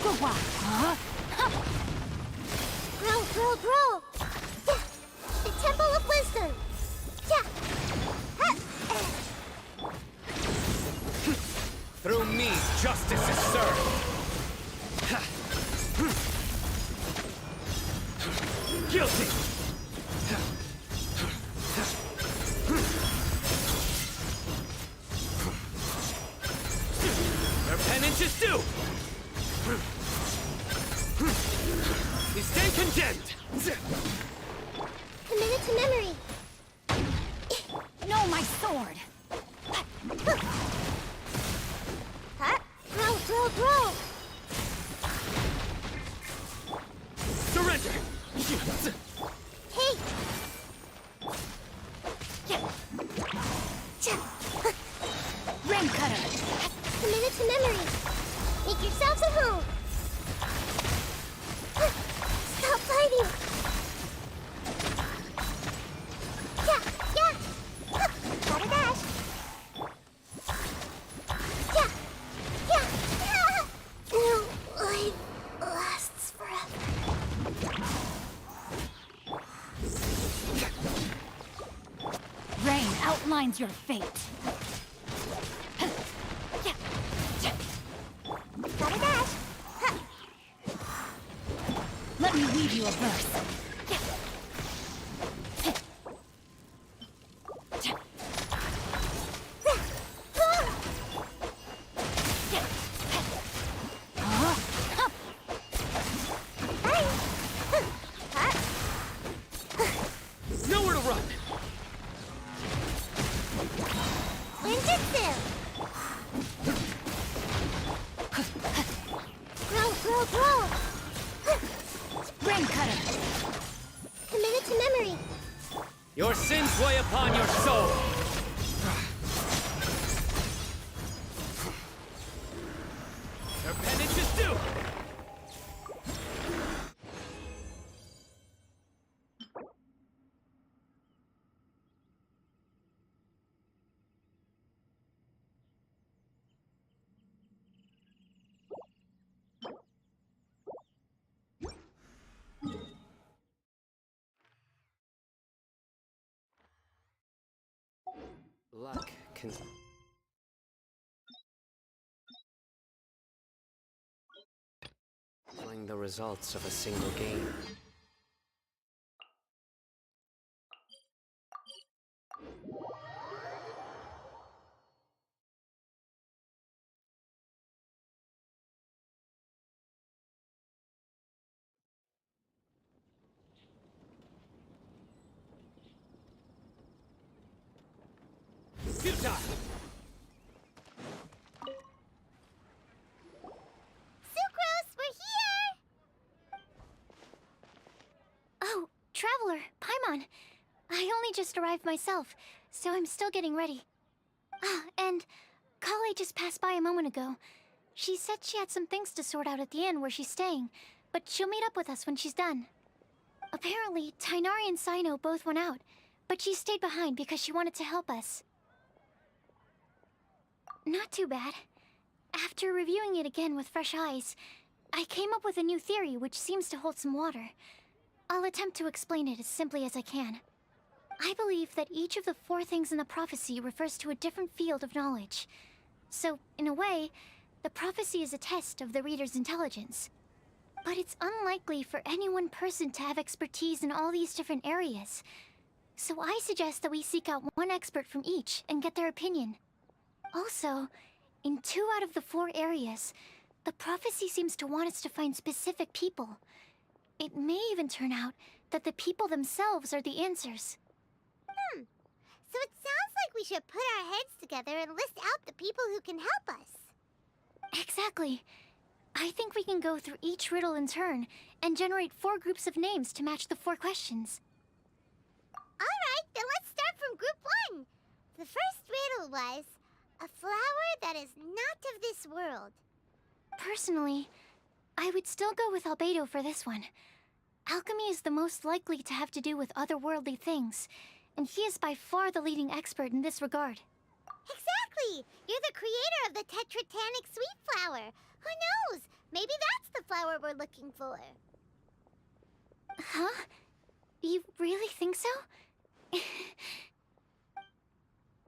Grow, grow, grow! Yeah. The Temple of Wisdom! Yeah. Through me, justice is served. Guilty! Their penance is due! You stand condemned! Committed to memory! No, my sword! Grow, grow, grow! Surrender! Hey! Rain cutter! Committed to memory! Make yourselves at home! Stop fighting! Yeah, yeah! Gotta dash! Yeah, yeah, yeah! No life lasts forever. Rain outlines your fate. Gotta dash! Let me weave you a verse. Nowhere to run! Ninjutsu! Grow, grow, grow! Rain cutter! Committed to memory! Your sins weigh upon your soul! Their penance is due! Luck can... Playing the results of a single game. Futile! Sucrose, we're here! Oh, Traveler, Paimon. I only just arrived myself, so I'm still getting ready. Ah, and Kale just passed by a moment ago. She said she had some things to sort out at the inn where she's staying, but she'll meet up with us when she's done. Apparently, Tainari and Sino both went out, but she stayed behind because she wanted to help us. Not too bad. After reviewing it again with fresh eyes, I came up with a new theory which seems to hold some water. I'll attempt to explain it as simply as I can. I believe that each of the 4 things in the prophecy refers to a different field of knowledge. So, in a way, the prophecy is a test of the reader's intelligence. But it's unlikely for any one person to have expertise in all these different areas. So I suggest that we seek out one expert from each and get their opinion. Also, in 2 out of the 4 areas, the prophecy seems to want us to find specific people. It may even turn out that the people themselves are the answers. So it sounds like we should put our heads together and list out the people who can help us. Exactly. I think we can go through each riddle in turn and generate 4 groups of names to match the 4 questions. Alright, then let's start from group 1. The first riddle was, a flower that is not of this world. Personally, I would still go with Albedo for this one. Alchemy is the most likely to have to do with otherworldly things, and he is by far the leading expert in this regard. Exactly! You're the creator of the tetratanic sweet flower. Who knows? Maybe that's the flower we're looking for. Huh? You really think so?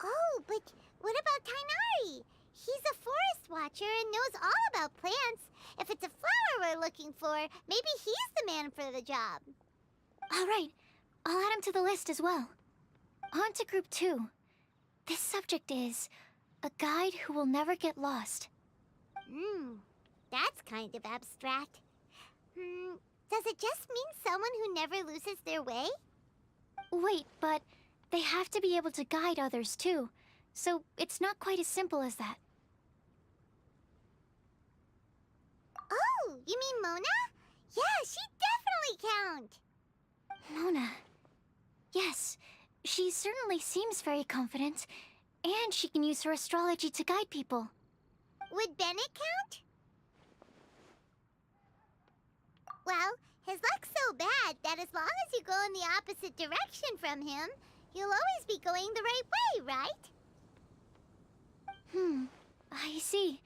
Oh, but what about Tainari? He's a forest watcher and knows all about plants. If it's a flower we're looking for, maybe he's the man for the job. All right, I'll add him to the list as well. On to Group 2. This subject is a guide who will never get lost. That's kind of abstract. Does it just mean someone who never loses their way? Wait, but they have to be able to guide others too, so it's not quite as simple as that. Oh, you mean Mona? Yeah, she definitely count. Mona. Yes, she certainly seems very confident, and she can use her astrology to guide people. Would Bennett count? Well, his luck's so bad that as long as you go in the opposite direction from him, you'll always be going the right way, right? I see.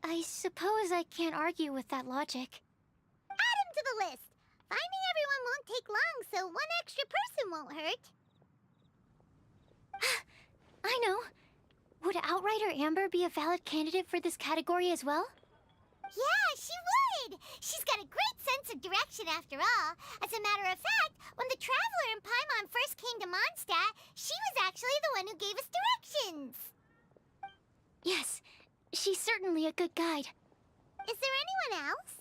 I suppose I can't argue with that logic. Add him to the list. Finding everyone won't take long, so one extra person won't hurt. I know. Would Outrider Amber be a valid candidate for this category as well? Yeah, she would! She's got a great sense of direction after all. As a matter of fact, when the Traveler and Paimon first came to Mondstadt, she was actually the one who gave us directions. Yes, she's certainly a good guide. Is there anyone else?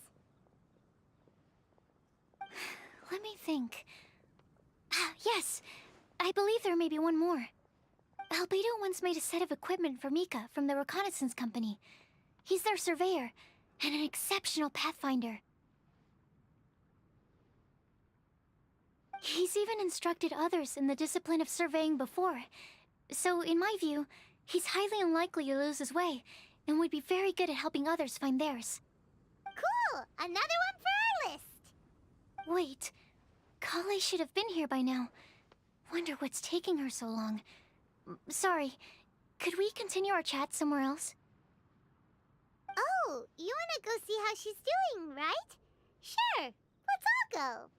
Let me think. Yes, I believe there may be one more. Albedo once made a set of equipment for Mika from the reconnaissance company. He's their surveyor, and an exceptional pathfinder. He's even instructed others in the discipline of surveying before. So, in my view, he's highly unlikely to lose his way, and would be very good at helping others find theirs. Cool! Another one for our list! Wait, Kale should have been here by now. Wonder what's taking her so long. Sorry, could we continue our chat somewhere else? Oh, you wanna go see how she's doing, right? Sure, let's all go.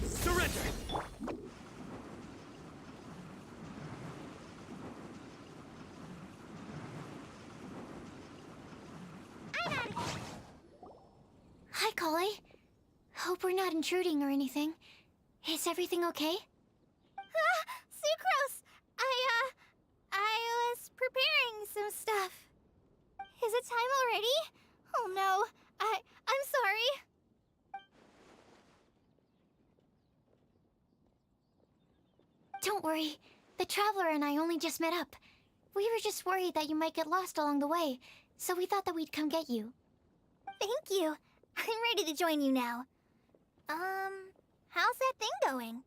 Surrender! Hi, Kale. Hope we're not intruding or anything. Is everything okay? Sucrose! I was preparing some stuff. Is it time already? Oh no, I'm sorry. Don't worry. The Traveler and I only just met up. We were just worried that you might get lost along the way, so we thought that we'd come get you. Thank you. I'm ready to join you now. How's that thing going?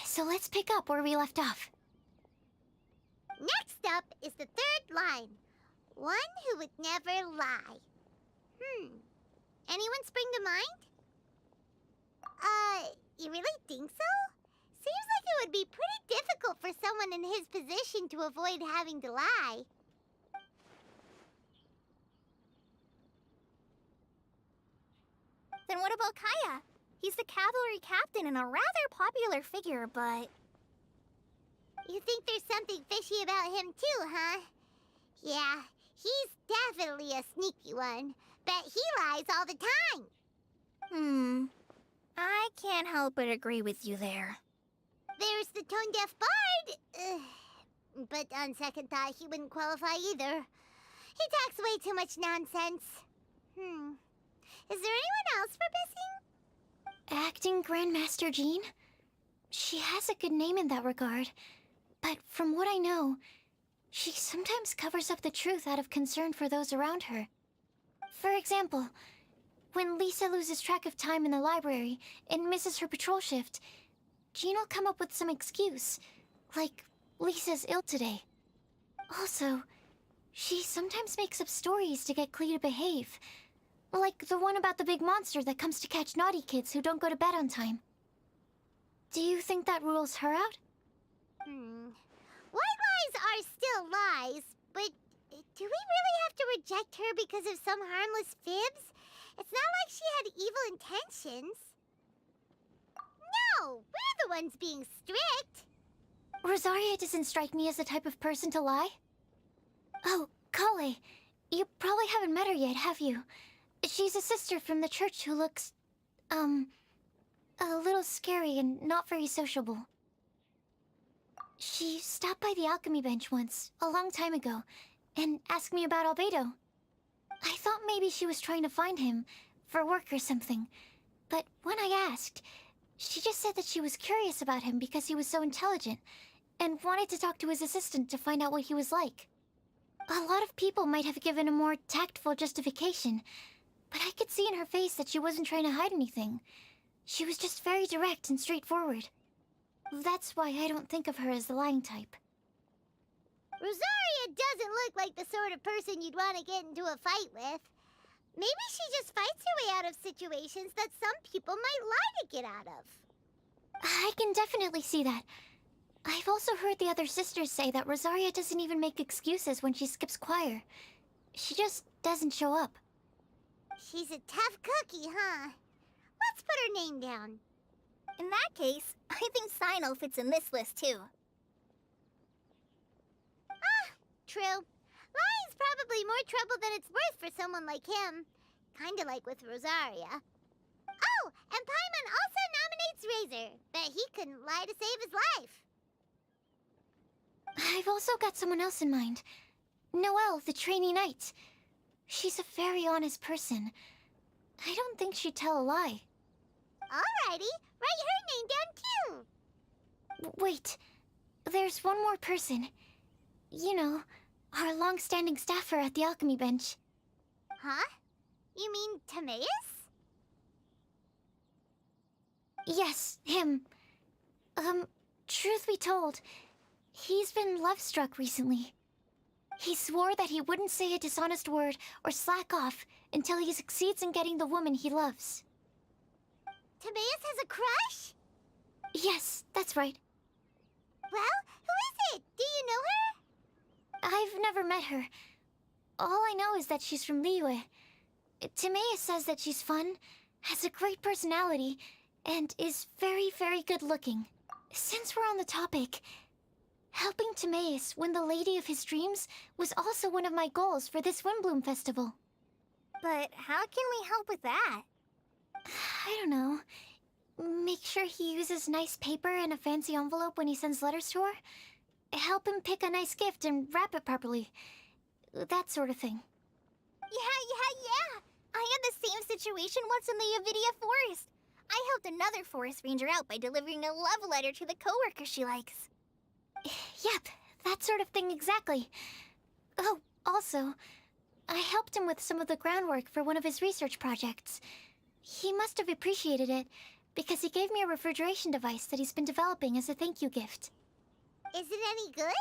So let's pick up where we left off. Next up is the third line. One who would never lie. Anyone spring to mind? You really think so? Seems like it would be pretty difficult for someone in his position to avoid having to lie. Then what about Kaya? He's the cavalry captain and a rather popular figure, but... You think there's something fishy about him too, huh? Yeah, he's definitely a sneaky one. Bet he lies all the time. I can't help but agree with you there. There's the tone-deaf bard. But on second thought, he wouldn't qualify either. He talks way too much nonsense. Is there anyone else we're missing? Acting Grandmaster Jean? She has a good name in that regard. But from what I know, she sometimes covers up the truth out of concern for those around her. For example, when Lisa loses track of time in the library and misses her patrol shift, Jean will come up with some excuse, like Lisa's ill today. Also, she sometimes makes up stories to get Klee to behave, like the one about the big monster that comes to catch naughty kids who don't go to bed on time. Do you think that rules her out? White lies are still lies, but do we really have to reject her because of some harmless fibs? It's not like she had evil intentions. No, we're the ones being strict. Rosaria doesn't strike me as the type of person to lie. Oh, Kale, you probably haven't met her yet, have you? She's a sister from the church who looks, a little scary and not very sociable. She stopped by the alchemy bench once, a long time ago, and asked me about Albedo. I thought maybe she was trying to find him, for work or something. But when I asked, she just said that she was curious about him because he was so intelligent, and wanted to talk to his assistant to find out what he was like. A lot of people might have given a more tactful justification, but I could see in her face that she wasn't trying to hide anything. She was just very direct and straightforward. That's why I don't think of her as the lying type. Rosaria doesn't look like the sort of person you'd want to get into a fight with. Maybe she just fights her way out of situations that some people might lie to get out of. I can definitely see that. I've also heard the other sisters say that Rosaria doesn't even make excuses when she skips choir. She just doesn't show up. She's a tough cookie, huh? Let's put her name down. In that case, I think Sino fits in this list too. True. Lying's probably more trouble than it's worth for someone like him. Kinda like with Rosaria. Oh, and Paimon also nominates Razor. Bet he couldn't lie to save his life. I've also got someone else in mind. Noelle, the trainee knight. She's a very honest person. I don't think she'd tell a lie. Alrighty, write her name down too. Wait, there's one more person. You know, our long-standing staffer at the alchemy bench. Huh? You mean Timaeus? Yes, him. Truth be told, he's been love-struck recently. He swore that he wouldn't say a dishonest word or slack off until he succeeds in getting the woman he loves. Timaeus has a crush? Yes, that's right. Well, who is it? Do you know her? I've never met her. All I know is that she's from Liyue. Timaeus says that she's fun, has a great personality, and is very, very good looking. Since we're on the topic, helping Timaeus win the lady of his dreams was also one of my goals for this Windblume festival. But how can we help with that? I don't know. Make sure he uses nice paper and a fancy envelope when he sends letters to her. Help him pick a nice gift and wrap it properly. That sort of thing. Yeah. I had the same situation once in the Avidia forest. I helped another forest ranger out by delivering a love letter to the coworker she likes. Yep, that sort of thing exactly. Oh, also, I helped him with some of the groundwork for one of his research projects. He must have appreciated it, because he gave me a refrigeration device that he's been developing as a thank you gift. Is it any good?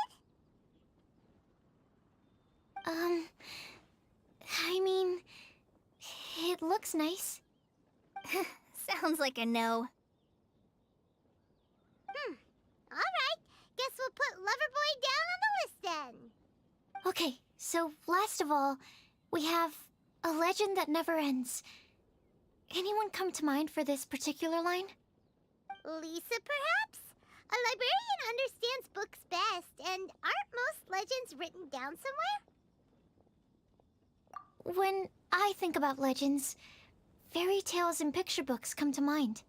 I mean, it looks nice. Sounds like a no. Alright, guess we'll put Loverboy down on the list then. Okay, so last of all, we have a legend that never ends. Anyone come to mind for this particular line? Lisa, perhaps? A librarian understands books best, and aren't most legends written down somewhere? When I think about legends, fairy tales and picture books come to mind.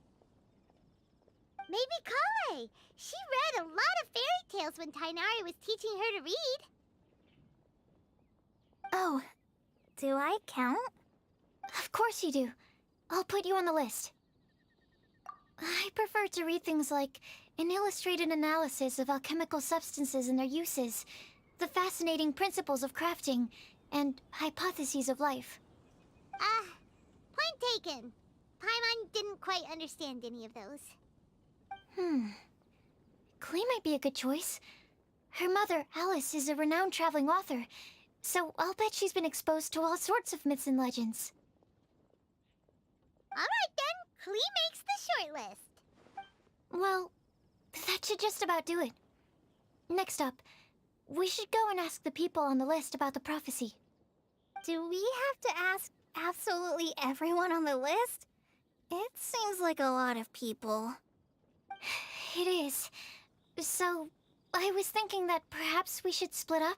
Maybe Kale. She read a lot of fairy tales when Tainari was teaching her to read. Oh, do I count? Of course you do. I'll put you on the list. I prefer to read things like an illustrated analysis of alchemical substances and their uses, the fascinating principles of crafting, and hypotheses of life. Point taken. Paimon didn't quite understand any of those. Clay might be a good choice. Her mother, Alice, is a renowned traveling author, so I'll bet she's been exposed to all sorts of myths and legends. Alright then, Klee makes the shortlist. Well, that should just about do it. Next up, we should go and ask the people on the list about the prophecy. Do we have to ask absolutely everyone on the list? It seems like a lot of people. It is. So, I was thinking that perhaps we should split up.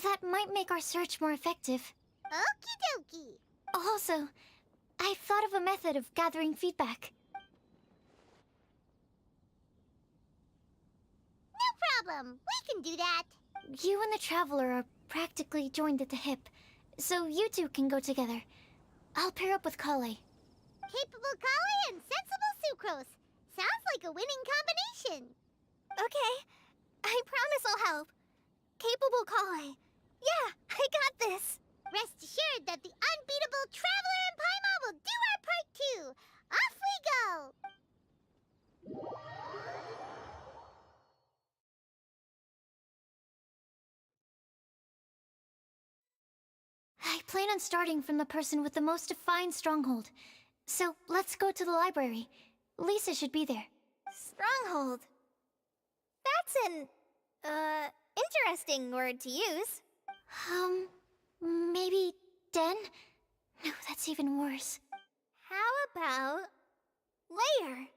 That might make our search more effective. Okie dokie. Also, I've thought of a method of gathering feedback. No problem, we can do that. You and the Traveler are practically joined at the hip, so you two can go together. I'll pair up with Kale. Capable Kali and sensible Sucrose. Sounds like a winning combination. Okay, I promise I'll help. Capable Kale. Yeah, I got this. Rest assured that the unbeatable Traveler and Paimon will do our part too. Off we go! I plan on starting from the person with the most defined stronghold. So let's go to the library. Lisa should be there. Stronghold. That's an, interesting word to use. Maybe den? No, that's even worse. How about layer?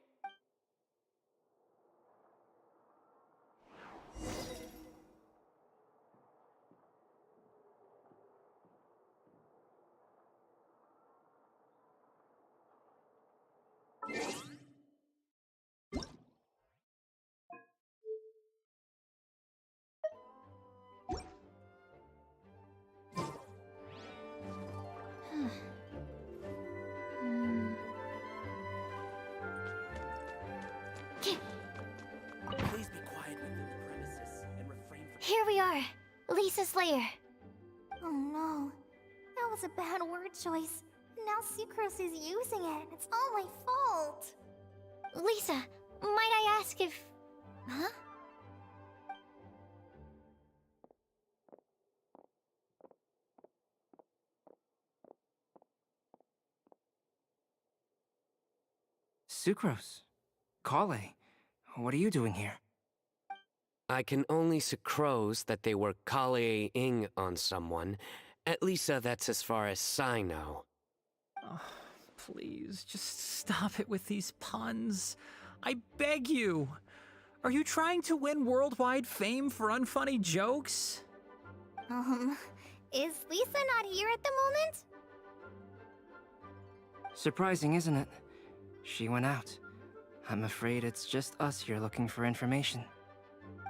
Please be quiet within the premises and refrain from... Here we are, Lisa's lair. Oh no, that was a bad word choice. Now Sucrose is using it. It's all my fault. Lisa, might I ask if... Huh? Sucrose. Kale. What are you doing here? I can only sucrose that they were Kale-ing on someone. At least that's as far as I know. Oh, please, just stop it with these puns. I beg you. Are you trying to win worldwide fame for unfunny jokes? Is Lisa not here at the moment? Surprising, isn't it? She went out. I'm afraid it's just us here looking for information.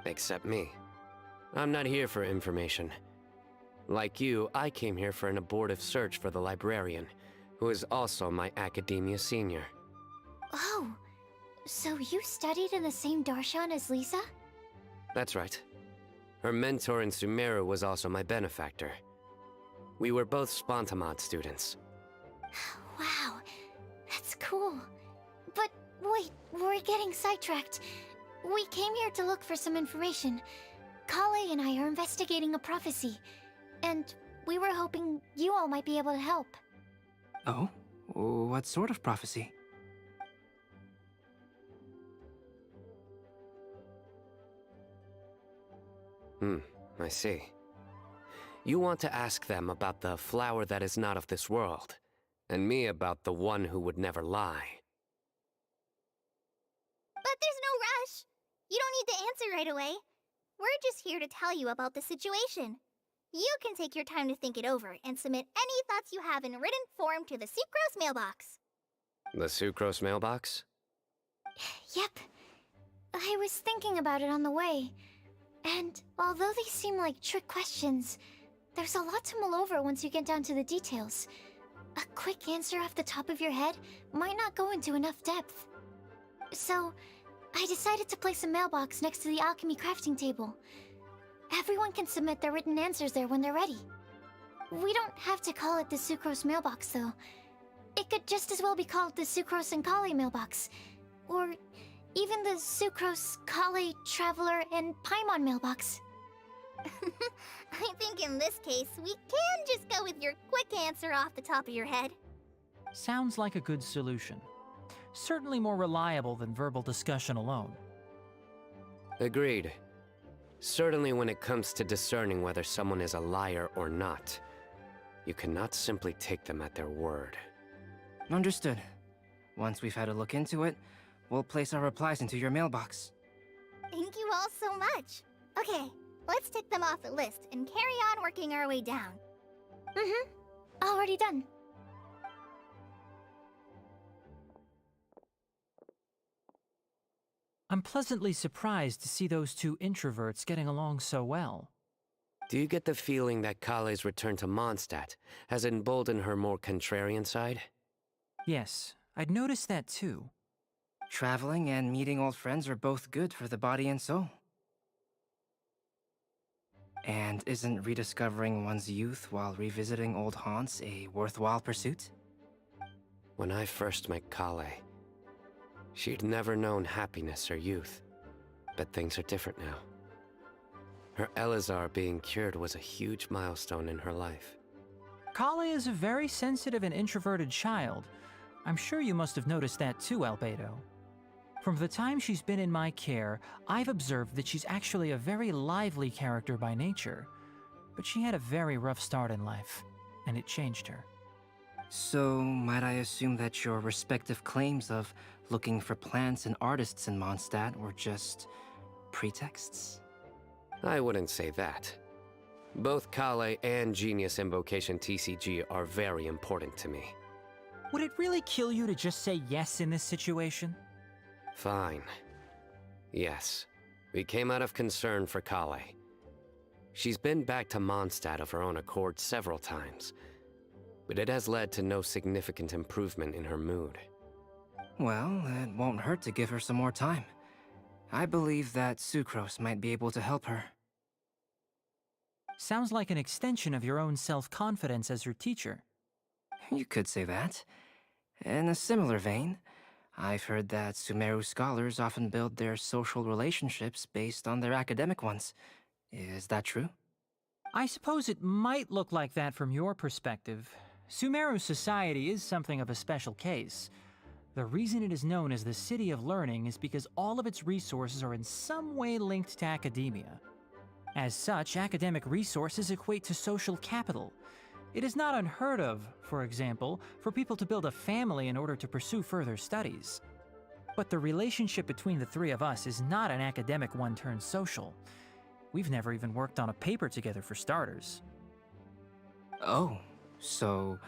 Except me. I'm not here for information. Like you, I came here for an abortive search for the librarian, who is also my academia senior. Oh, so you studied in the same darshan as Lisa? That's right. Her mentor in Sumeru was also my benefactor. We were both Spontamod students. Wow, that's cool. But wait, we're getting sidetracked. We came here to look for some information. Kale and I are investigating a prophecy, and we were hoping you all might be able to help. Oh? What sort of prophecy? I see. You want to ask them about the flower that is not of this world, and me about the one who would never lie. But there's no rush. You don't need to answer right away. We're just here to tell you about the situation. You can take your time to think it over and submit any thoughts you have in written form to the Sucrose mailbox. The Sucrose mailbox? Yep. I was thinking about it on the way. And although they seem like trick questions, there's a lot to mull over once you get down to the details. A quick answer off the top of your head might not go into enough depth. So, I decided to place a mailbox next to the alchemy crafting table. Everyone can submit their written answers there when they're ready. We don't have to call it the Sucrose mailbox, though. It could just as well be called the Sucrose and Kale mailbox. Or Even the Sucrose, Kale, Traveler, and Paimon mailbox. I think in this case, we can just go with your quick answer off the top of your head. Sounds like a good solution. Certainly more reliable than verbal discussion alone. Agreed. Certainly when it comes to discerning whether someone is a liar or not, you cannot simply take them at their word. Understood. Once we've had a look into it, we'll place our replies into your mailbox. Thank you all so much. Okay, let's tick them off the list and carry on working our way down. Already done. I'm pleasantly surprised to see those two introverts getting along so well. Do you get the feeling that Kale's return to Mondstadt has emboldened her more contrarian side? Yes, I'd noticed that too. Traveling and meeting old friends are both good for the body and soul. And isn't rediscovering one's youth while revisiting old haunts a worthwhile pursuit? When I first met Kale, she'd never known happiness or youth. But things are different now. Her Elazar being cured was a huge milestone in her life. Kale is a very sensitive and introverted child. I'm sure you must have noticed that too, Albedo. From the time she's been in my care, I've observed that she's actually a very lively character by nature. But she had a very rough start in life, and it changed her. So, might I assume that your respective claims of looking for plants and artists in Mondstadt were just pretexts? I wouldn't say that. Both Kale and Genius Invocation TCG are very important to me. Would it really kill you to just say yes in this situation? Fine. Yes, we came out of concern for Kale. She's been back to Mondstadt of her own accord several times, but it has led to no significant improvement in her mood. Well, it won't hurt to give her some more time. I believe that Sucrose might be able to help her. Sounds like an extension of your own self-confidence as her teacher. You could say that. In a similar vein, I've heard that Sumeru scholars often build their social relationships based on their academic ones. Is that true? I suppose it might look like that from your perspective. Sumeru society is something of a special case. The reason it is known as the City of Learning is because all of its resources are in some way linked to academia. As such, academic resources equate to social capital. It is not unheard of, for example, for people to build a family in order to pursue further studies. But the relationship between the three of us is not an academic one turned social. We've never even worked on a paper together for starters. Oh, so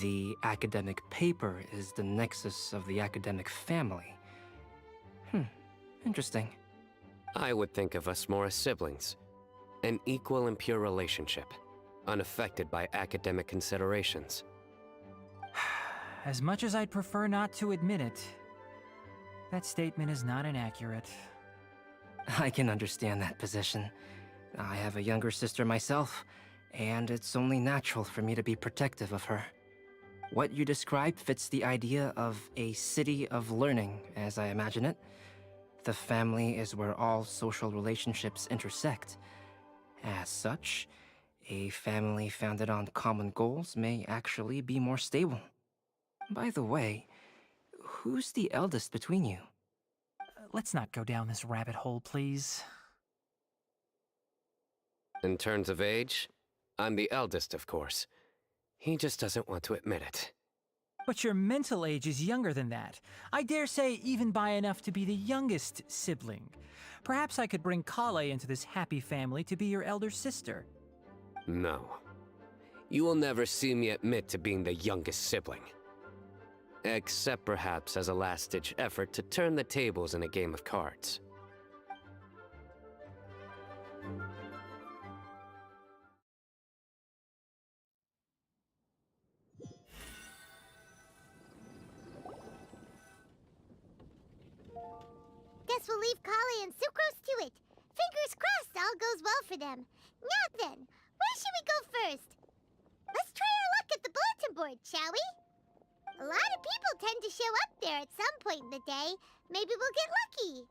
the academic paper is the nexus of the academic family. Interesting. I would think of us more as siblings. An equal and pure relationship, unaffected by academic considerations. As much as I'd prefer not to admit it, that statement is not inaccurate. I can understand that position. I have a younger sister myself, and it's only natural for me to be protective of her. What you described fits the idea of a city of learning, as I imagine it. The family is where all social relationships intersect. As such, a family founded on common goals may actually be more stable. By the way, who's the eldest between you? Let's not go down this rabbit hole, please. In terms of age, I'm the eldest, of course. He just doesn't want to admit it. But your mental age is younger than that. I dare say even by enough to be the youngest sibling. Perhaps I could bring Kale into this happy family to be your elder sister. No. You will never see me admit to being the youngest sibling. Except perhaps as a last-ditch effort to turn the tables in a game of cards. Guess we'll leave Kali and Sucrose to it. Fingers crossed all goes well for them. Now then, where should we go first? Let's try our luck at the bulletin board, shall we? A lot of people tend to show up there at some point in the day. Maybe we'll get lucky.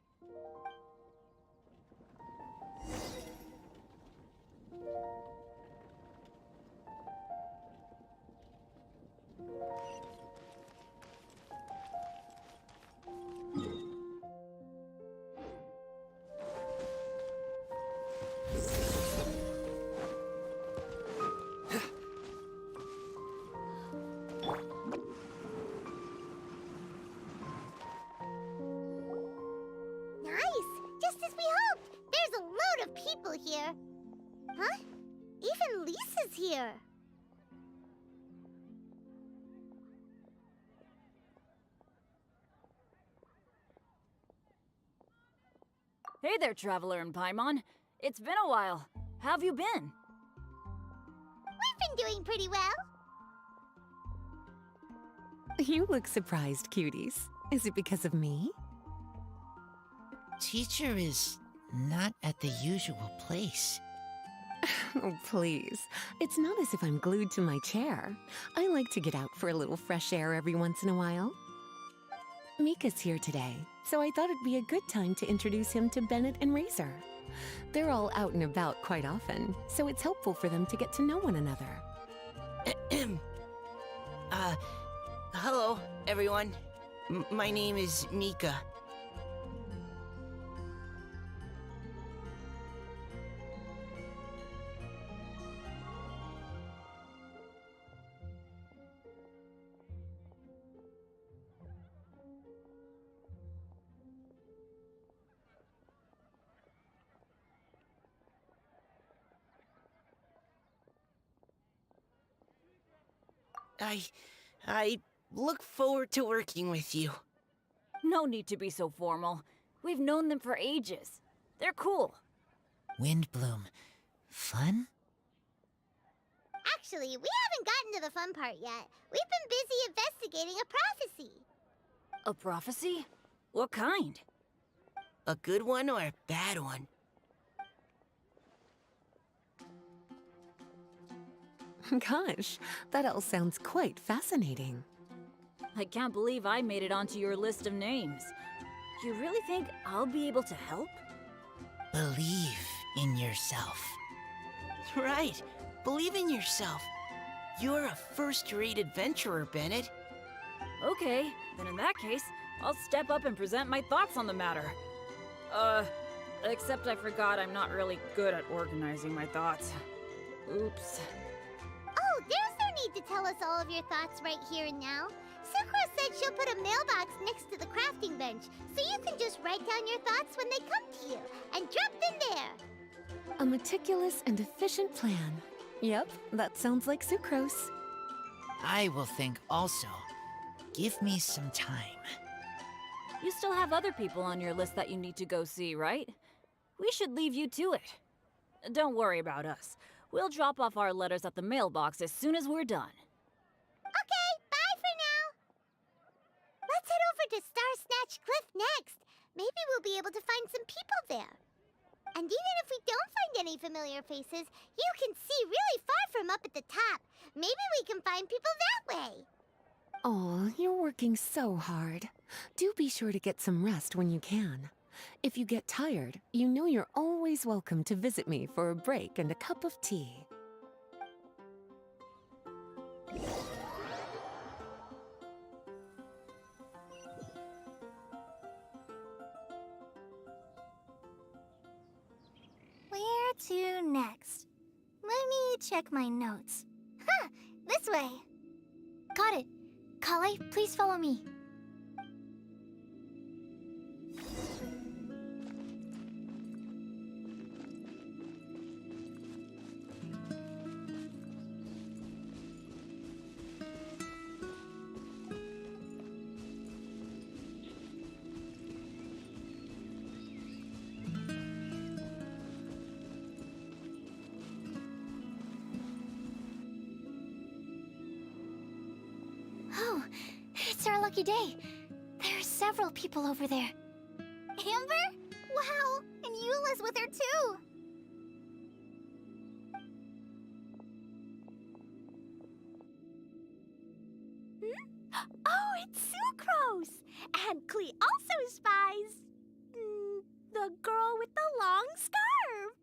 Just as we hoped! There's a load of people here! Huh? Even Lisa's here! Hey there, Traveler in Paimon. It's been a while. How have you been? We've been doing pretty well. You look surprised, cuties. Is it because of me? Teacher is not at the usual place. Oh, please. It's not as if I'm glued to my chair. I like to get out for a little fresh air every once in a while. Mika's here today, so I thought it'd be a good time to introduce him to Bennett and Razor. They're all out and about quite often, so it's helpful for them to get to know one another. Hello, everyone. My name is Mika. I look forward to working with you. No need to be so formal. We've known them for ages. They're cool. Windblume. Fun? Actually, we haven't gotten to the fun part yet. We've been busy investigating a prophecy. A prophecy? What kind? A good one or a bad one? Gosh, that all sounds quite fascinating. I can't believe I made it onto your list of names. You really think I'll be able to help? Believe in yourself. Right. Believe in yourself. You're a first-rate adventurer, Bennett. Okay, then in that case, I'll step up and present my thoughts on the matter. Except I forgot I'm not really good at organizing my thoughts. Oops. Oh, there's no need to tell us all of your thoughts right here and now. Sucrose said she'll put a mailbox next to the crafting bench, so you can just write down your thoughts when they come to you, and drop them there. A meticulous and efficient plan. Yep, that sounds like Sucrose. I will think also. Give me some time. You still have other people on your list that you need to go see, right? We should leave you to it. Don't worry about us. We'll drop off our letters at the mailbox as soon as we're done. Okay, bye for now. Let's head over to Star Snatch Cliff next. Maybe we'll be able to find some people there. And even if we don't find any familiar faces, you can see really far from up at the top. Maybe we can find people that way. Aw, you're working so hard. Do be sure to get some rest when you can. If you get tired, you know you're always welcome to visit me for a break and a cup of tea. Where to next? Let me check my notes. Huh, this way. Got it. Kale, please follow me. Oh, it's our lucky day. There are several people over there. Amber? Wow, and Eula's with her too. Oh, it's Sucrose! And Klee also spies... the girl with the long scarf!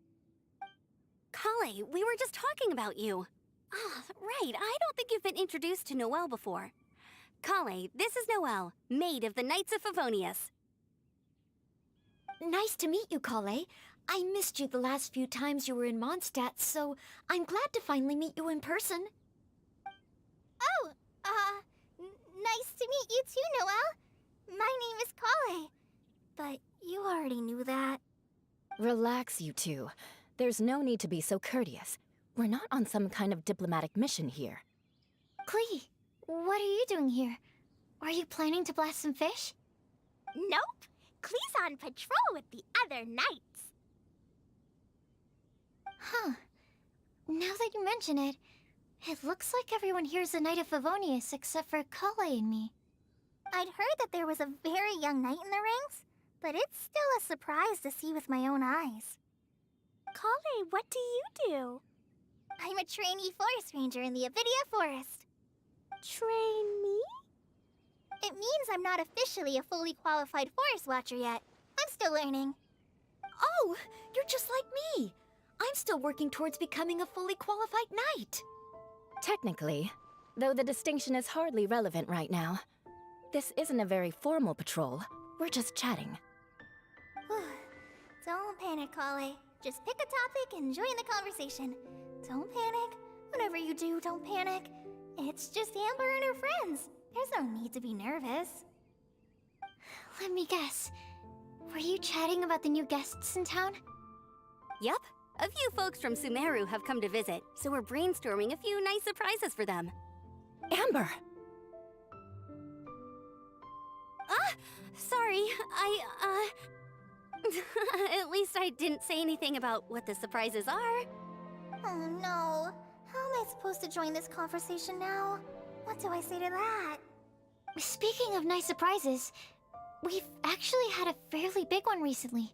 Kale, we were just talking about you. Ah, right, I don't think you've been introduced to Noelle before. Kale, this is Noelle, maid of the Knights of Favonius. Nice to meet you, Kale. I missed you the last few times you were in Mondstadt, so I'm glad to finally meet you in person. Oh, nice to meet you too, Noelle. My name is Kale. But you already knew that. Relax, you two. There's no need to be so courteous. We're not on some kind of diplomatic mission here. Klee, what are you doing here? Are you planning to blast some fish? Nope. Klee's on patrol with the other knights. Huh. Now that you mention it, it looks like everyone here is a Knight of Favonius except for Kale and me. I'd heard that there was a very young knight in the ranks, but it's still a surprise to see with my own eyes. Kale, what do you do? I'm a trainee forest ranger in the Avidia Forest. Trainee? It means I'm not officially a fully qualified forest watcher yet. I'm still learning. Oh, you're just like me. I'm still working towards becoming a fully qualified knight. Technically, though the distinction is hardly relevant right now. This isn't a very formal patrol. We're just chatting. Don't panic, Kale. Just pick a topic and join the conversation. Don't panic. Whatever you do, don't panic. It's just Amber and her friends. There's no need to be nervous. Let me guess. Were you chatting about the new guests in town? Yup. A few folks from Sumeru have come to visit, so we're brainstorming a few nice surprises for them. Amber! Sorry, at least I didn't say anything about what the surprises are. Oh no. How am I supposed to join this conversation now? What do I say to that? Speaking of nice surprises, we've actually had a fairly big one recently.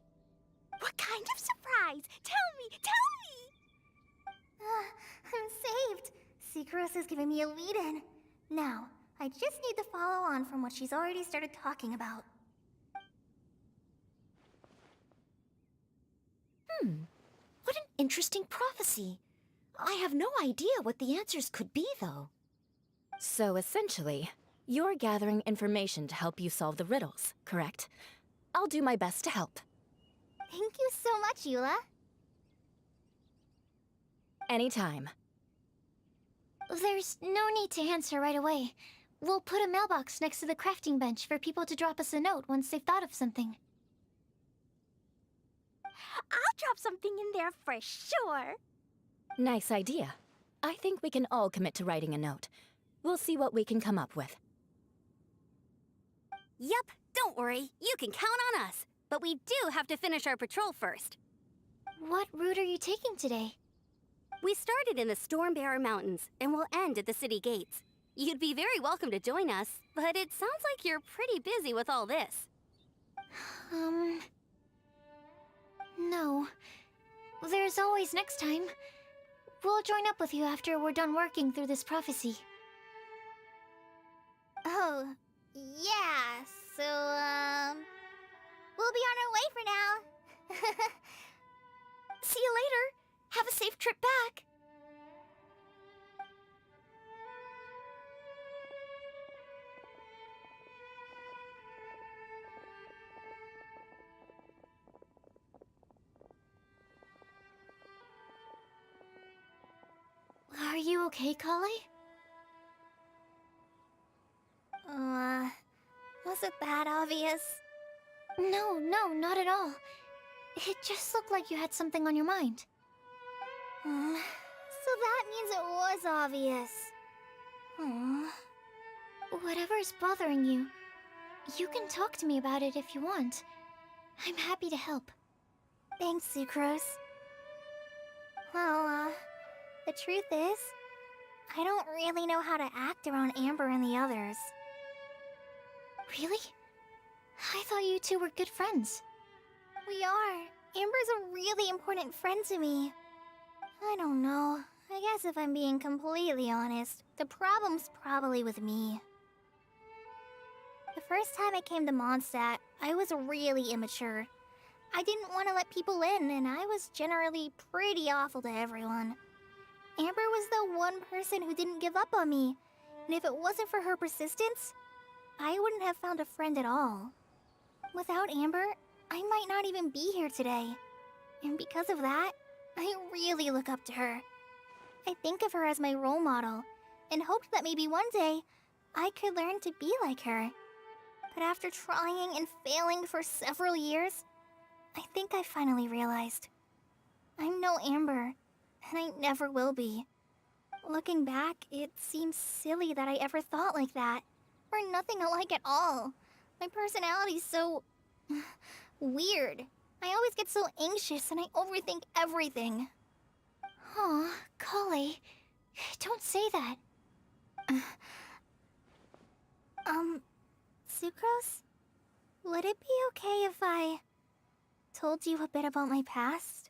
What kind of surprise? Tell me! I'm saved. Sucrose is giving me a lead-in. Now, I just need to follow on from what she's already started talking about. What an interesting prophecy. I have no idea what the answers could be, though. So essentially, you're gathering information to help you solve the riddles, correct? I'll do my best to help. Thank you so much, Eula. Anytime. There's no need to answer right away. We'll put a mailbox next to the crafting bench for people to drop us a note once they've thought of something. I'll drop something in there for sure. Nice idea. I think we can all commit to writing a note. We'll see what we can come up with. Yup, don't worry. You can count on us. But we do have to finish our patrol first. What route are you taking today? We started in the Stormbearer Mountains, and we'll end at the city gates. You'd be very welcome to join us, but it sounds like you're pretty busy with all this. No. There's always next time. We'll join up with you after we're done working through this prophecy. Oh, yeah, so, we'll be on our way for now. See you later. Have a safe trip back. Are you okay, Kale? Was it that obvious? No, not at all. It just looked like you had something on your mind. So that means it was obvious. Whatever's bothering you, you can talk to me about it if you want. I'm happy to help. Thanks, Sucrose. Well, the truth is, I don't really know how to act around Amber and the others. Really? I thought you two were good friends. We are. Amber's a really important friend to me. I don't know. I guess if I'm being completely honest, the problem's probably with me. first time I came to Mondstadt, I was really immature. I didn't want to let people in, and I was generally pretty awful to everyone. Amber was the one person who didn't give up on me, and if it wasn't for her persistence, I wouldn't have found a friend at all. Without Amber, I might not even be here today. And because of that, I really look up to her. I think of her as my role model, and hoped that maybe one day, I could learn to be like her. But after trying and failing for several years, I think I finally realized. I'm no Amber, and I never will be. Looking back, it seems silly that I ever thought like that. We're nothing alike at all. My personality's so... weird. I always get so anxious and I overthink everything. Aw, Kale, don't say that. Sucrose? Would it be okay if I told you a bit about my past?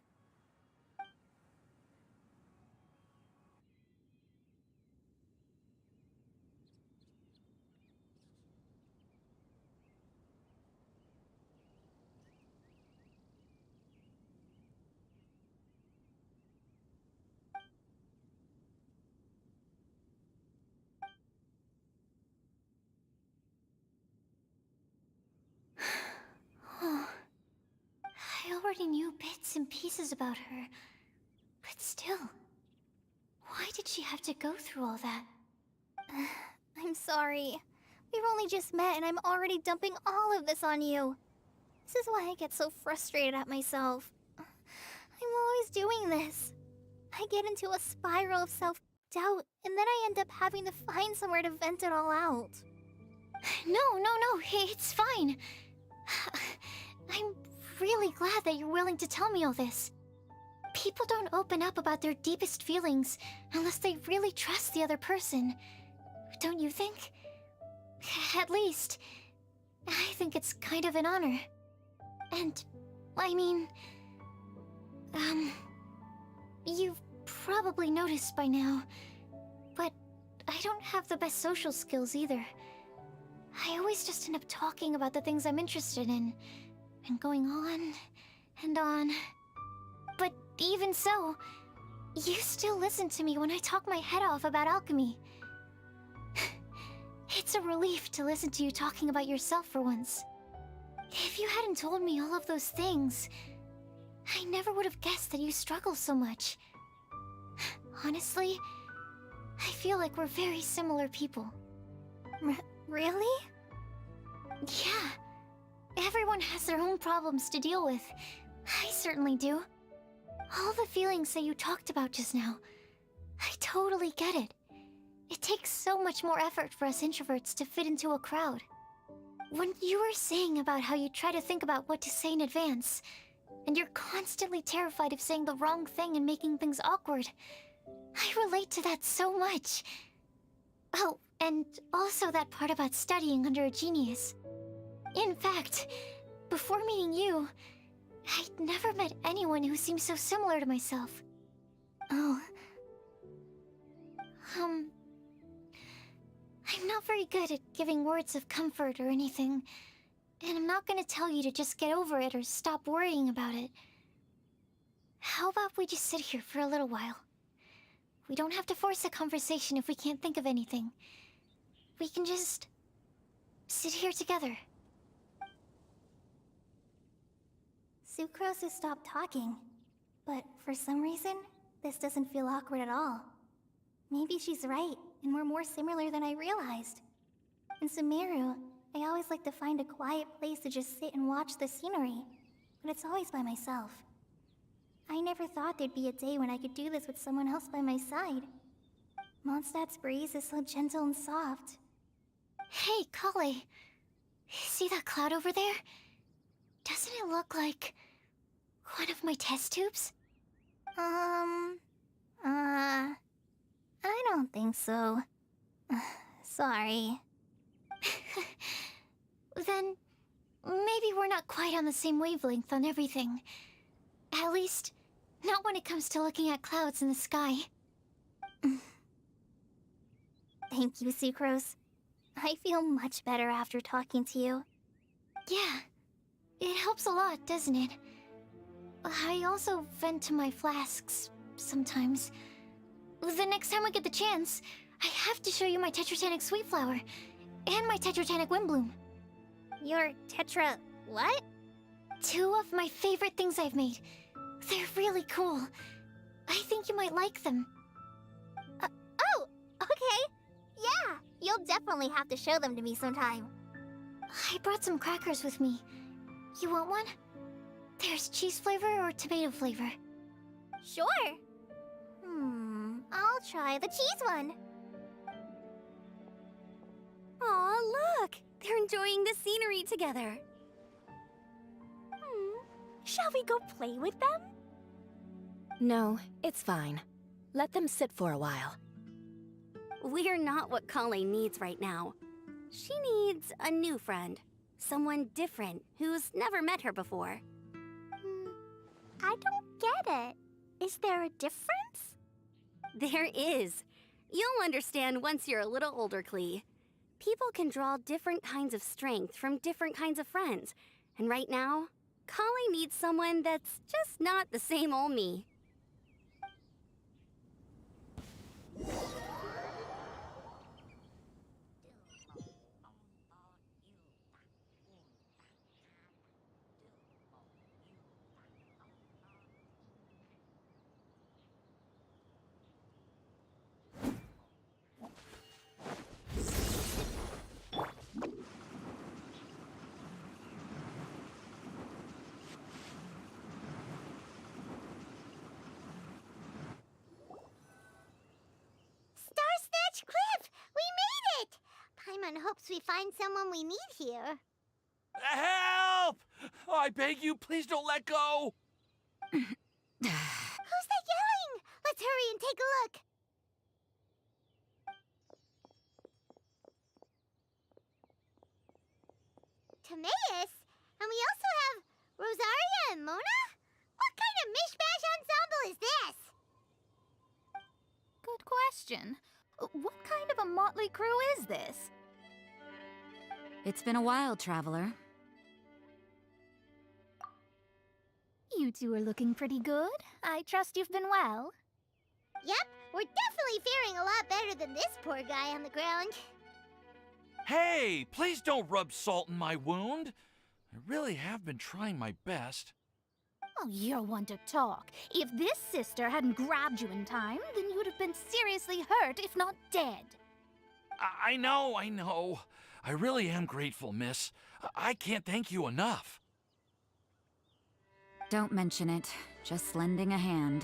I already knew bits and pieces about her, but still, why did she have to go through all that? I'm sorry. We've only just met and I'm already dumping all of this on you. This is why I get so frustrated at myself. I'm always doing this. I get into a spiral of self-doubt, and then I end up having to find somewhere to vent it all out. No, it's fine. I'm really glad that you're willing to tell me all this. People don't open up about their deepest feelings unless they really trust the other person. Don't you think? At least, I think it's kind of an honor. And, I mean... You've probably noticed by now, but I don't have the best social skills either. I always just end up talking about the things I'm interested in, and going on and on. But even so, you still listen to me when I talk my head off about alchemy. It's a relief to listen to you talking about yourself for once. If you hadn't told me all of those things, I never would have guessed that you struggle so much. Honestly, I feel like we're very similar people. Really? Yeah. Everyone has their own problems to deal with. I certainly do. All the feelings that you talked about just now, I totally get it. It takes so much more effort for us introverts to fit into a crowd. When you were saying about how you try to think about what to say in advance, and you're constantly terrified of saying the wrong thing and making things awkward, I relate to that so much. Oh, and also that part about studying under a genius. In fact, before meeting you, I'd never met anyone who seemed so similar to myself. Oh. I'm not very good at giving words of comfort or anything, and I'm not gonna tell you to just get over it or stop worrying about it. How about we just sit here for a little while? We don't have to force a conversation if we can't think of anything. We can just sit here together. Sucrose has stopped talking, but for some reason, this doesn't feel awkward at all. Maybe she's right, and we're more similar than I realized. In Sumeru, I always like to find a quiet place to just sit and watch the scenery, but it's always by myself. I never thought there'd be a day when I could do this with someone else by my side. Mondstadt's breeze is so gentle and soft. Hey, Kale. See that cloud over there? Doesn't it look like one of my test tubes? I don't think so. Sorry. Then, maybe we're not quite on the same wavelength on everything. At least, not when it comes to looking at clouds in the sky. Thank you, Sucrose. I feel much better after talking to you. Yeah, it helps a lot, doesn't it? I also vent to my flasks sometimes. The next time we get the chance, I have to show you my Tetratanic Sweet Flower and my Tetratanic Windblume. Your tetra... what? 2 of my favorite things I've made. They're really cool. I think you might like them. Oh, okay. Yeah, you'll definitely have to show them to me sometime. I brought some crackers with me. You want one? There's cheese flavor or tomato flavor. Sure. I'll try the cheese one. Aw, look! They're enjoying the scenery together. Shall we go play with them? No, it's fine. Let them sit for a while. We're not what Colleen needs right now. She needs a new friend. Someone different, who's never met her before. I don't get it. Is there a difference? There is. You'll understand once you're a little older, Klee. People can draw different kinds of strength from different kinds of friends. And right now, Colleen needs someone that's just not the same old me. Starsnatch Cliff! We made it! Paimon hopes we find someone we need here. Help! Oh, I beg you, please don't let go! Who's that yelling? Let's hurry and take a look. Timaeus? And we also have Rosaria and Mona? What kind of mishmash ensemble is this? Good question. What kind of a motley crew is this? It's been a while, Traveler. You two are looking pretty good. I trust you've been well. Yep, we're definitely faring a lot better than this poor guy on the ground. Hey, please don't rub salt in my wound. I really have been trying my best. Oh, you're one to talk. If this sister hadn't grabbed you in time, then you'd have been seriously hurt, if not dead. I know. I really am grateful, miss. I can't thank you enough. Don't mention it. Just lending a hand.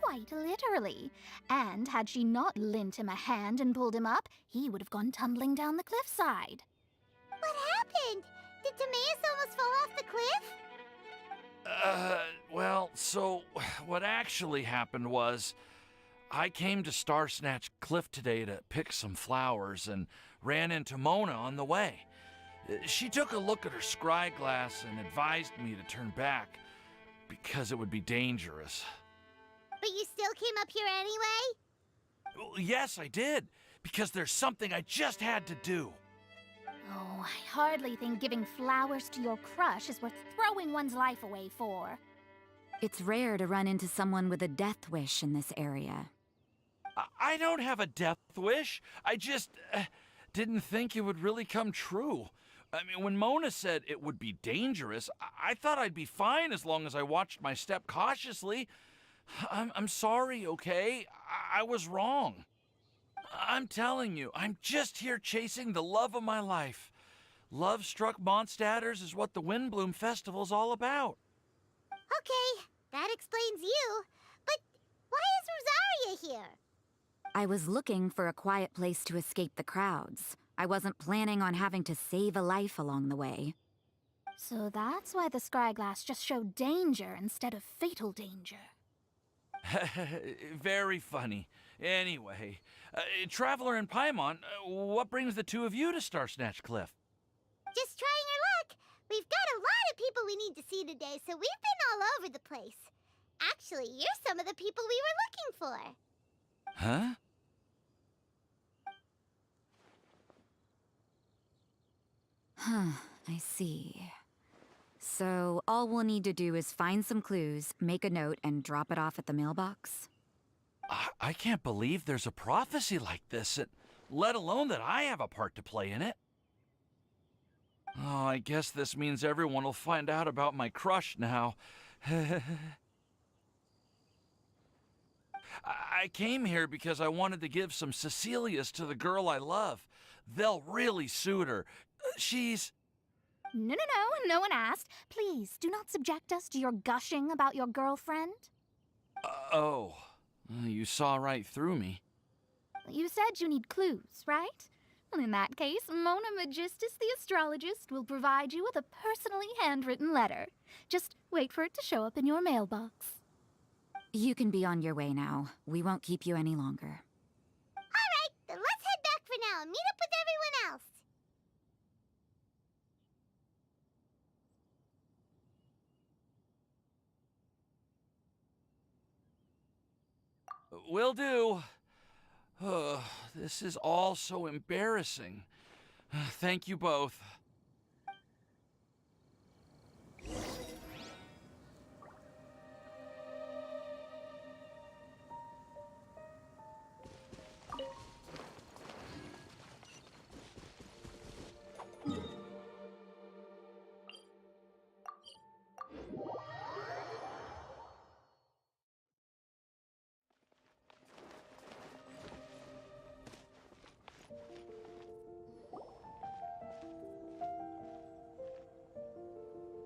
Quite literally. And had she not lent him a hand and pulled him up, he would have gone tumbling down the cliffside. What happened? Did Timaeus almost fall off the cliff? Well, so what actually happened was I came to Starsnatch Cliff today to pick some flowers and ran into Mona on the way. She took a look at her scry glass and advised me to turn back because it would be dangerous. But you still came up here anyway? Well, yes, I did, because there's something I just had to do. Oh, I hardly think giving flowers to your crush is worth throwing one's life away for. It's rare to run into someone with a death wish in this area. I don't have a death wish. I just didn't think it would really come true. I mean, when Mona said it would be dangerous, I thought I'd be fine as long as I watched my step cautiously. I'm sorry, okay? I was wrong. I'm telling you, I'm just here chasing the love of my life. Love-struck Mondstadters is what the Windblume Festival's all about. Okay, that explains you. But why is Rosaria here? I was looking for a quiet place to escape the crowds. I wasn't planning on having to save a life along the way. So that's why the scryglass just showed danger instead of fatal danger. Very funny. Anyway, Traveler and Paimon, what brings the two of you to Starsnatch Cliff? Just trying our luck. We've got a lot of people we need to see today, so we've been all over the place. Actually, you're some of the people we were looking for. Huh? I see. So all we'll need to do is find some clues, make a note, and drop it off at the mailbox? I can't believe there's a prophecy like this, let alone that I have a part to play in it. Oh, I guess this means everyone will find out about my crush now. I came here because I wanted to give some Cecilias to the girl I love. They'll really suit her. She's... No one asked. Please, do not subject us to your gushing about your girlfriend. Oh, you saw right through me. You said you need clues, right? Well, in that case, Mona Magistus the astrologist will provide you with a personally handwritten letter. Just wait for it to show up in your mailbox. You can be on your way now. We won't keep you any longer. Alright, then let's head back for now and meet up with everyone else. Will do. This is all so embarrassing. Thank you both.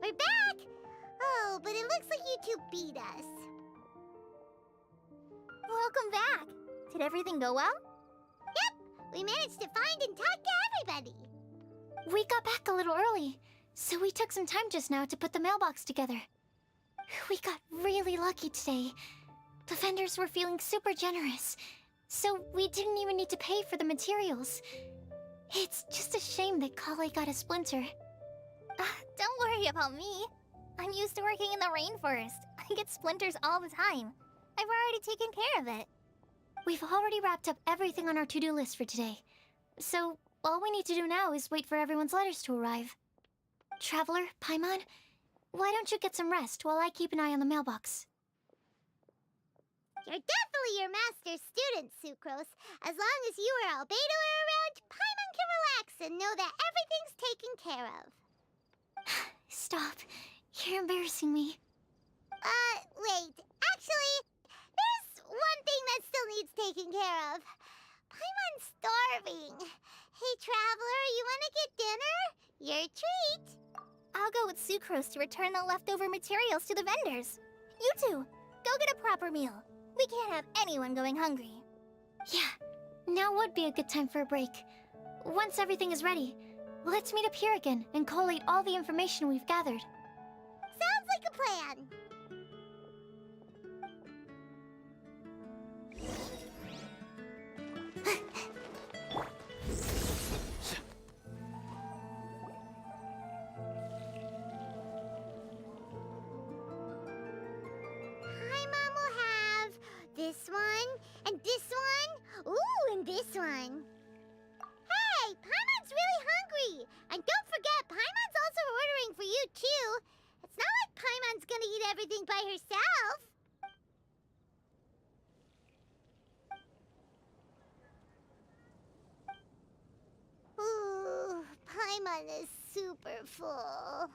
We're back! Oh, but it looks like you two beat us. Welcome back. Did everything go well? Yep, we managed to find and talk to everybody. We got back a little early, so we took some time just now to put the mailbox together. We got really lucky today. The vendors were feeling super generous, so we didn't even need to pay for the materials. It's just a shame that Kale got a splinter. Don't worry about me. I'm used to working in the rainforest. I get splinters all the time. I've already taken care of it. We've already wrapped up everything on our to-do list for today. So, all we need to do now is wait for everyone's letters to arrive. Traveler, Paimon, why don't you get some rest while I keep an eye on the mailbox? You're definitely your master's student, Sucrose. As long as you or Albedo are around, Paimon can relax and know that everything's taken care of. Stop. You're embarrassing me. Wait. Actually, there's one thing that still needs taking care of. Paimon's starving. Hey, Traveler, you want to get dinner? Your treat. I'll go with Sucrose to return the leftover materials to the vendors. You two, go get a proper meal. We can't have anyone going hungry. Yeah, now would be a good time for a break. Once everything is ready, let's meet up here again and collate all the information we've gathered. Sounds like a plan. Paimon will have this one, and this one, ooh, and this one. Hey, Paimon's really hungry! And don't forget, Paimon's also ordering for you, too. It's not like Paimon's gonna eat everything by herself. Ooh, Paimon is super full.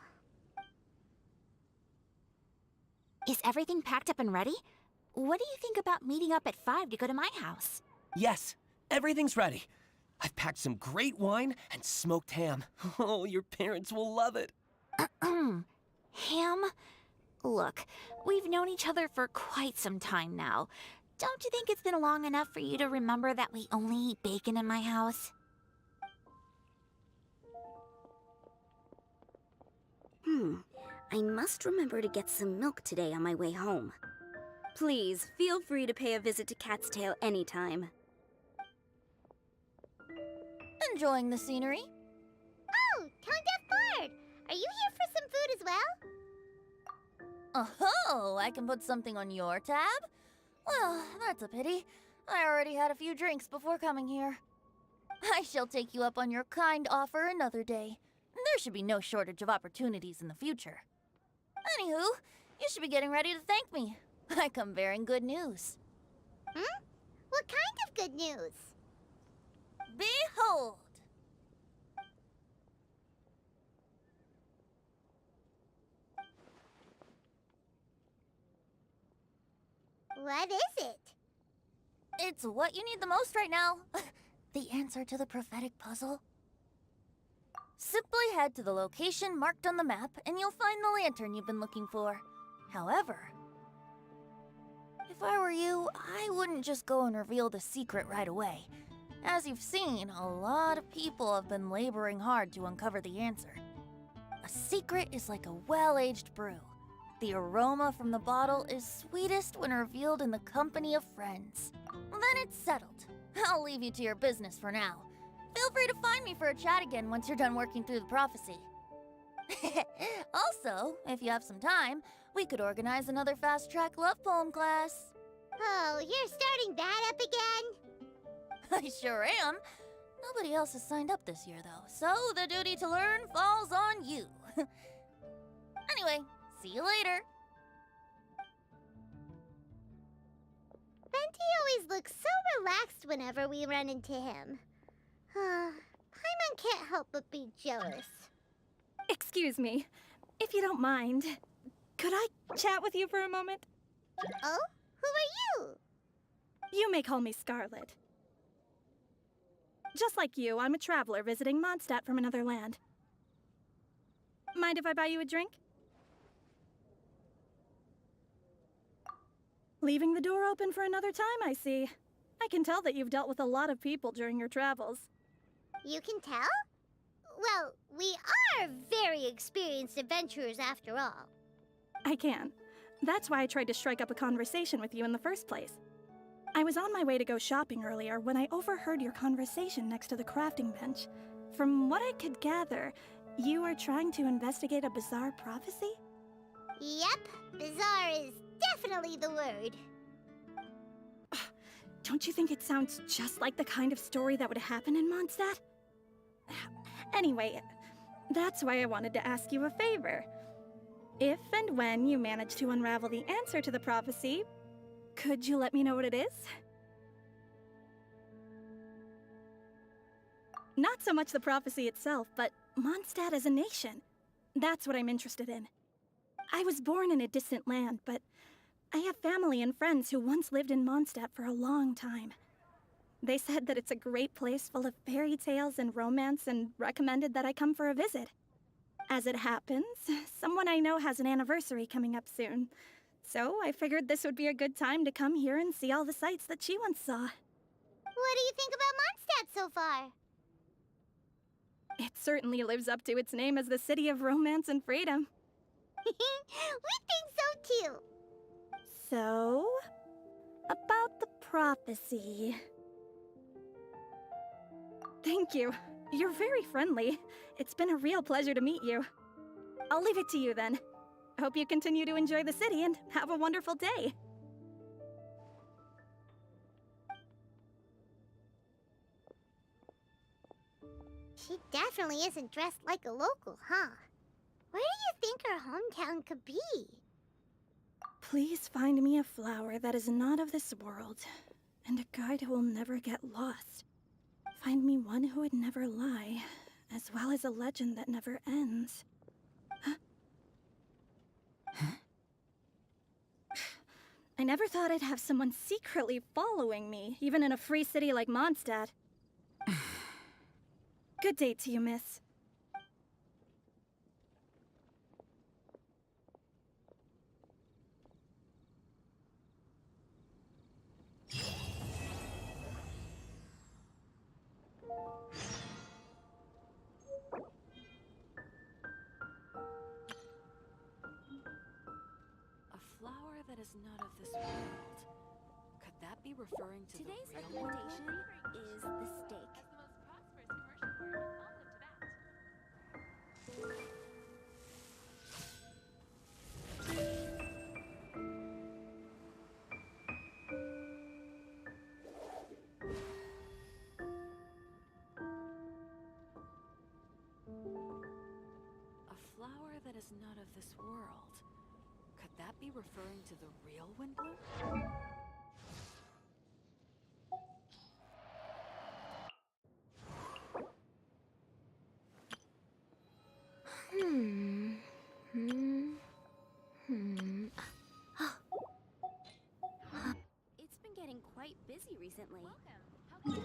Is everything packed up and ready? What do you think about meeting up at 5 to go to my house? Yes, everything's ready. I've packed some great wine and smoked ham. Oh, your parents will love it. Ham? Look, we've known each other for quite some time now. Don't you think it's been long enough for you to remember that we only eat bacon in my house? I must remember to get some milk today on my way home. Please, feel free to pay a visit to Cat's Tail anytime. Enjoying the scenery? Oh, Tone Deaf Bard! Are you here for some food as well? Oh, I can put something on your tab? Well, that's a pity. I already had a few drinks before coming here. I shall take you up on your kind offer another day. there should be no shortage of opportunities in the future. Anywho, you should be getting ready to thank me. I come bearing good news. Hmm? What kind of good news? Behold! What is it? It's what you need the most right now. The answer to the prophetic puzzle. Simply head to the location marked on the map and you'll find the lantern you've been looking for. However, if I were you, I wouldn't just go and reveal the secret right away. As you've seen, a lot of people have been laboring hard to uncover the answer. A secret is like a well-aged brew. The aroma from the bottle is sweetest when revealed in the company of friends. Then it's settled. I'll leave you to your business for now. Feel free to find me for a chat again once you're done working through the prophecy. Also, if you have some time, we could organize another fast-track love poem class. Oh, you're starting that up again? I sure am. Nobody else has signed up this year, though, so the duty to learn falls on you. Anyway, see you later. Venti always looks so relaxed whenever we run into him. Paimon can't help but be jealous. Excuse me, if you don't mind, could I chat with you for a moment? Oh? Who are you? You may call me Scarlet. Just like you, I'm a traveler visiting Mondstadt from another land. Mind if I buy you a drink? Leaving the door open for another time, I see. I can tell that you've dealt with a lot of people during your travels. You can tell? Well, we are very experienced adventurers after all. I can. That's why I tried to strike up a conversation with you in the first place. I was on my way to go shopping earlier when I overheard your conversation next to the crafting bench. From what I could gather, you were trying to investigate a bizarre prophecy? Yep, bizarre is definitely the word. Don't you think it sounds just like the kind of story that would happen in Mondstadt? Anyway, that's why I wanted to ask you a favor. If and when you manage to unravel the answer to the prophecy, could you let me know what it is? Not so much the prophecy itself, but Mondstadt as a nation. That's what I'm interested in. I was born in a distant land, but I have family and friends who once lived in Mondstadt for a long time. They said that it's a great place full of fairy tales and romance and recommended that I come for a visit. As it happens, someone I know has an anniversary coming up soon. So I figured this would be a good time to come here and see all the sights that she once saw. What do you think about Mondstadt so far? It certainly lives up to its name as the city of romance and freedom. We think so too. So, about the prophecy. Thank you. You're very friendly. It's been a real pleasure to meet you. I'll leave it to you then. Hope you continue to enjoy the city and have a wonderful day. She definitely isn't dressed like a local, huh? Where do you think her hometown could be? Please find me a flower that is not of this world, and a guide who will never get lost. Find me one who would never lie, as well as a legend that never ends. I never thought I'd have someone secretly following me, even in a free city like Mondstadt. Good day to you, miss. That is not of this world. Could that be referring to Today's the real recommendation is the steak. that is not of this world. Could that be referring to the real windblume? It's been getting quite busy recently. How can I help you?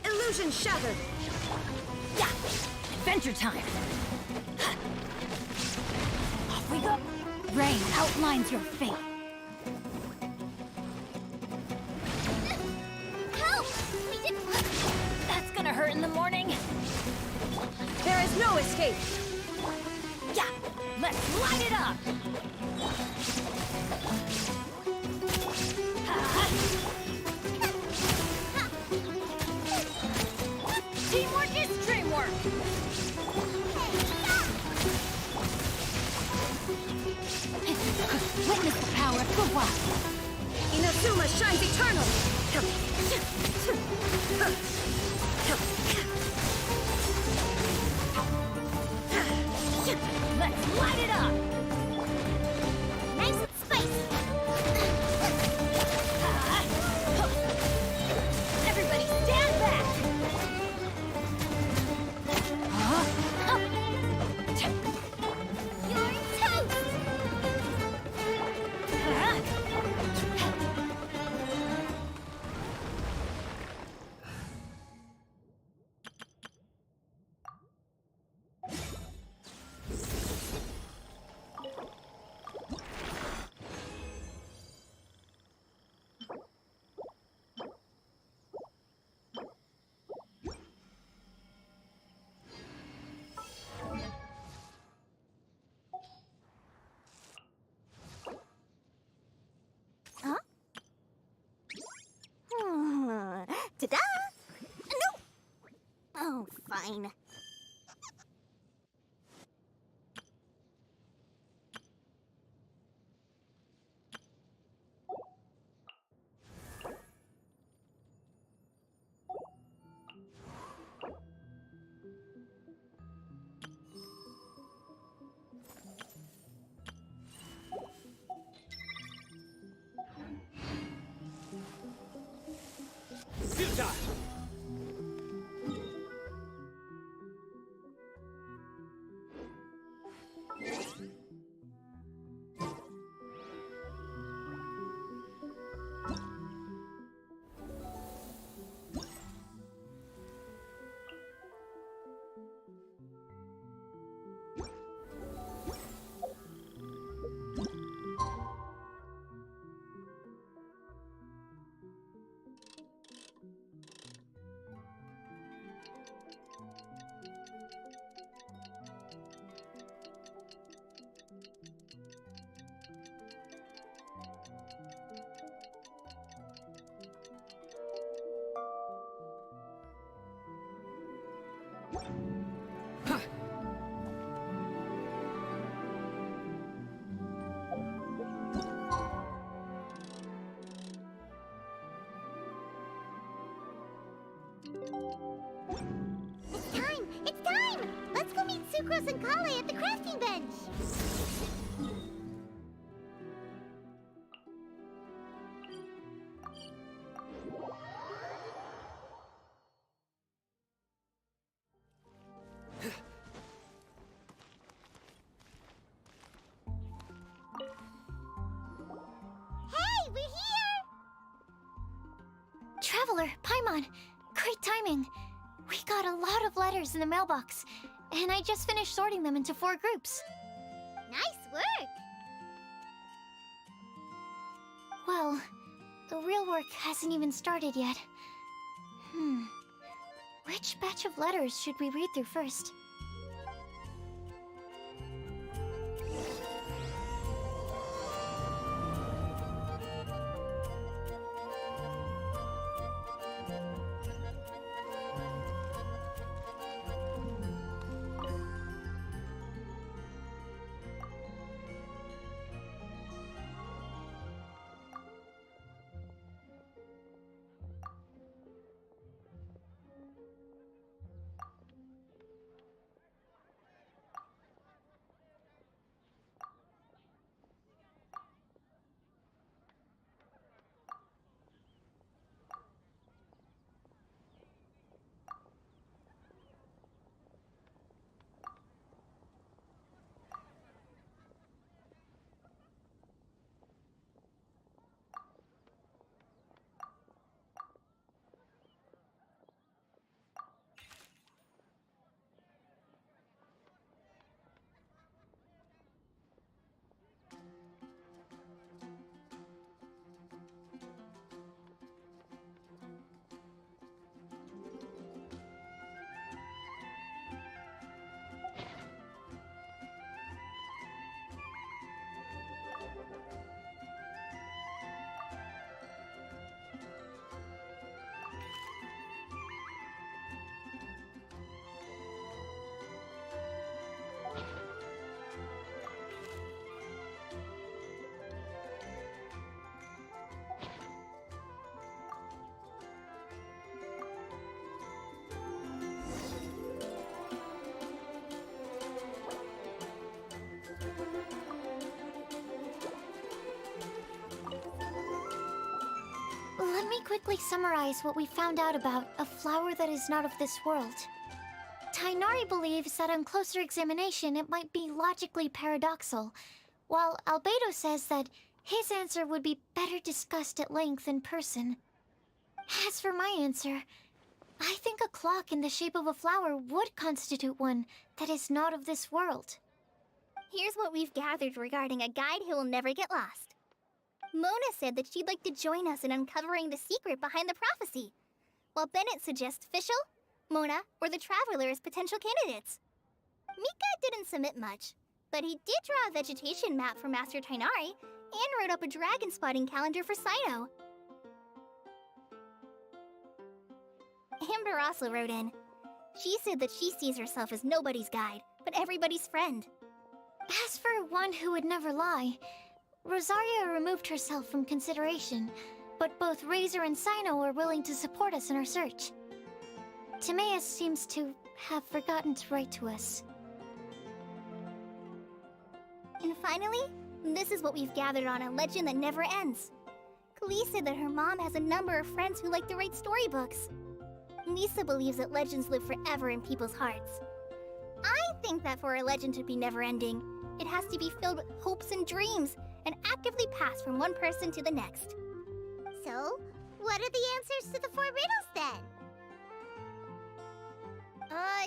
Illusion shattered! Yeah! Adventure time! Off we go! Rain outlines your fate. Help! We didn't... That's gonna hurt in the morning. There is no escape! Yeah! Let's light it up! Teamwork is dreamwork! Witness the power of the wild! Inazuma shines eternal! Let's light it up! Nice and spicy! Everybody stand back! You're toast! Huh? Ta-da! No! Oh, fine. Bisa! It's time! It's time! Let's go meet Sucrose and Kale at the crafting bench! Hey, we're here! Traveler, Paimon, great timing. We got a lot of letters in the mailbox, and I just finished sorting them into 4 groups. Nice work! Well, the real work hasn't even started yet. Which batch of letters should we read through first? Let me quickly summarize what we found out about a flower that is not of this world. Tainari believes that on closer examination it might be logically paradoxal, while Albedo says that his answer would be better discussed at length in person. As for my answer, I think a clock in the shape of a flower would constitute one that is not of this world. Here's what we've gathered regarding a guide who will never get lost. Mona said that she'd like to join us in uncovering the secret behind the prophecy, while Bennett suggests Fischl, Mona, or the Traveler as potential candidates. Mika didn't submit much, but he did draw a vegetation map for Master Tainari and wrote up a dragon spotting calendar for Sino. Amber also wrote in. She said that she sees herself as nobody's guide, but everybody's friend. As for one who would never lie, Rosaria removed herself from consideration, but both Razor and Sino are willing to support us in our search. Timaeus seems to have forgotten to write to us. And finally, this is what we've gathered on a legend that never ends. Klee said that her mom has a number of friends who like to write storybooks. Lisa believes that legends live forever in people's hearts. I think that for a legend to be never-ending, it has to be filled with hopes and dreams, and actively pass from one person to the next. So, what are the answers to the 4 riddles then?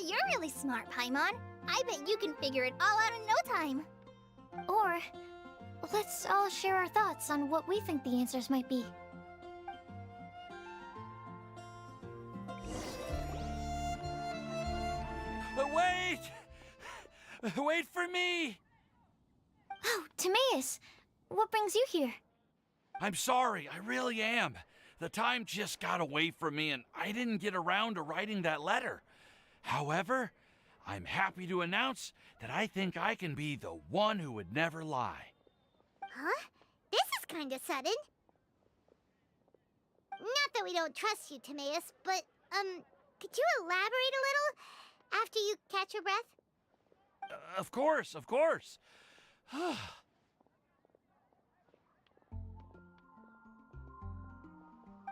You're really smart, Paimon. I bet you can figure it all out in no time. Or, let's all share our thoughts on what we think the answers might be. Wait! Wait for me! Oh, Timaeus! What brings you here? I'm sorry, I really am. The time just got away from me and I didn't get around to writing that letter. However, I'm happy to announce that I think I can be the one who would never lie. Huh? This is kinda sudden. Not that we don't trust you, Timaeus, but, Could you elaborate a little after you catch your breath? Of course, of course.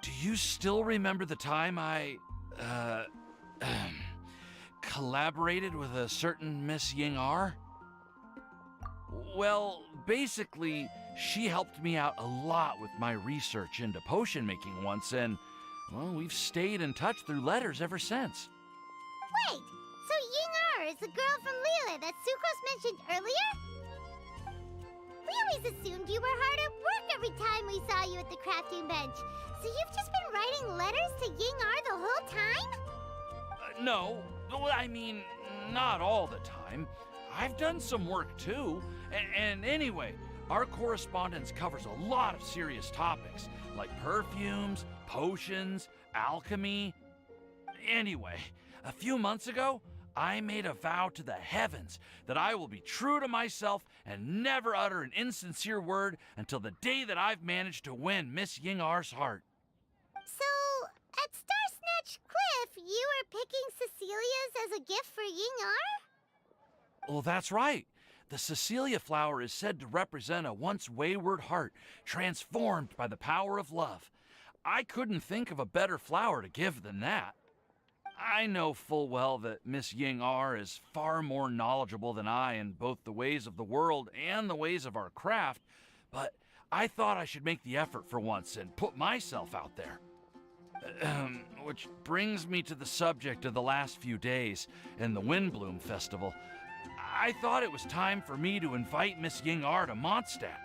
Do you still remember the time I, collaborated with a certain Miss Ying-ar? Well, basically, she helped me out a lot with my research into potion making once, and, well, we've stayed in touch through letters ever since. Wait, so Ying-ar is the girl from Liyue that Sucrose mentioned earlier? We always assumed you were hard at work every time we saw you at the crafting bench. So you've just been writing letters to Ying-ar the whole time? No, I mean, not all the time. I've done some work too. And anyway, our correspondence covers a lot of serious topics, like perfumes, potions, alchemy. Anyway, a few months ago, I made a vow to the heavens that I will be true to myself and never utter an insincere word until the day that I've managed to win Miss Ying-ar's heart. So, at Star Snatch Cliff, you were picking Cecilia's as a gift for Ying-ar? Well, that's right. The Cecilia flower is said to represent a once wayward heart transformed by the power of love. I couldn't think of a better flower to give than that. I know full well that Miss Ying-ar is far more knowledgeable than I in both the ways of the world and the ways of our craft, but I thought I should make the effort for once and put myself out there. Which brings me to the subject of the last few days and the Windblume Festival. I thought it was time for me to invite Miss Ying-ar to Mondstadt.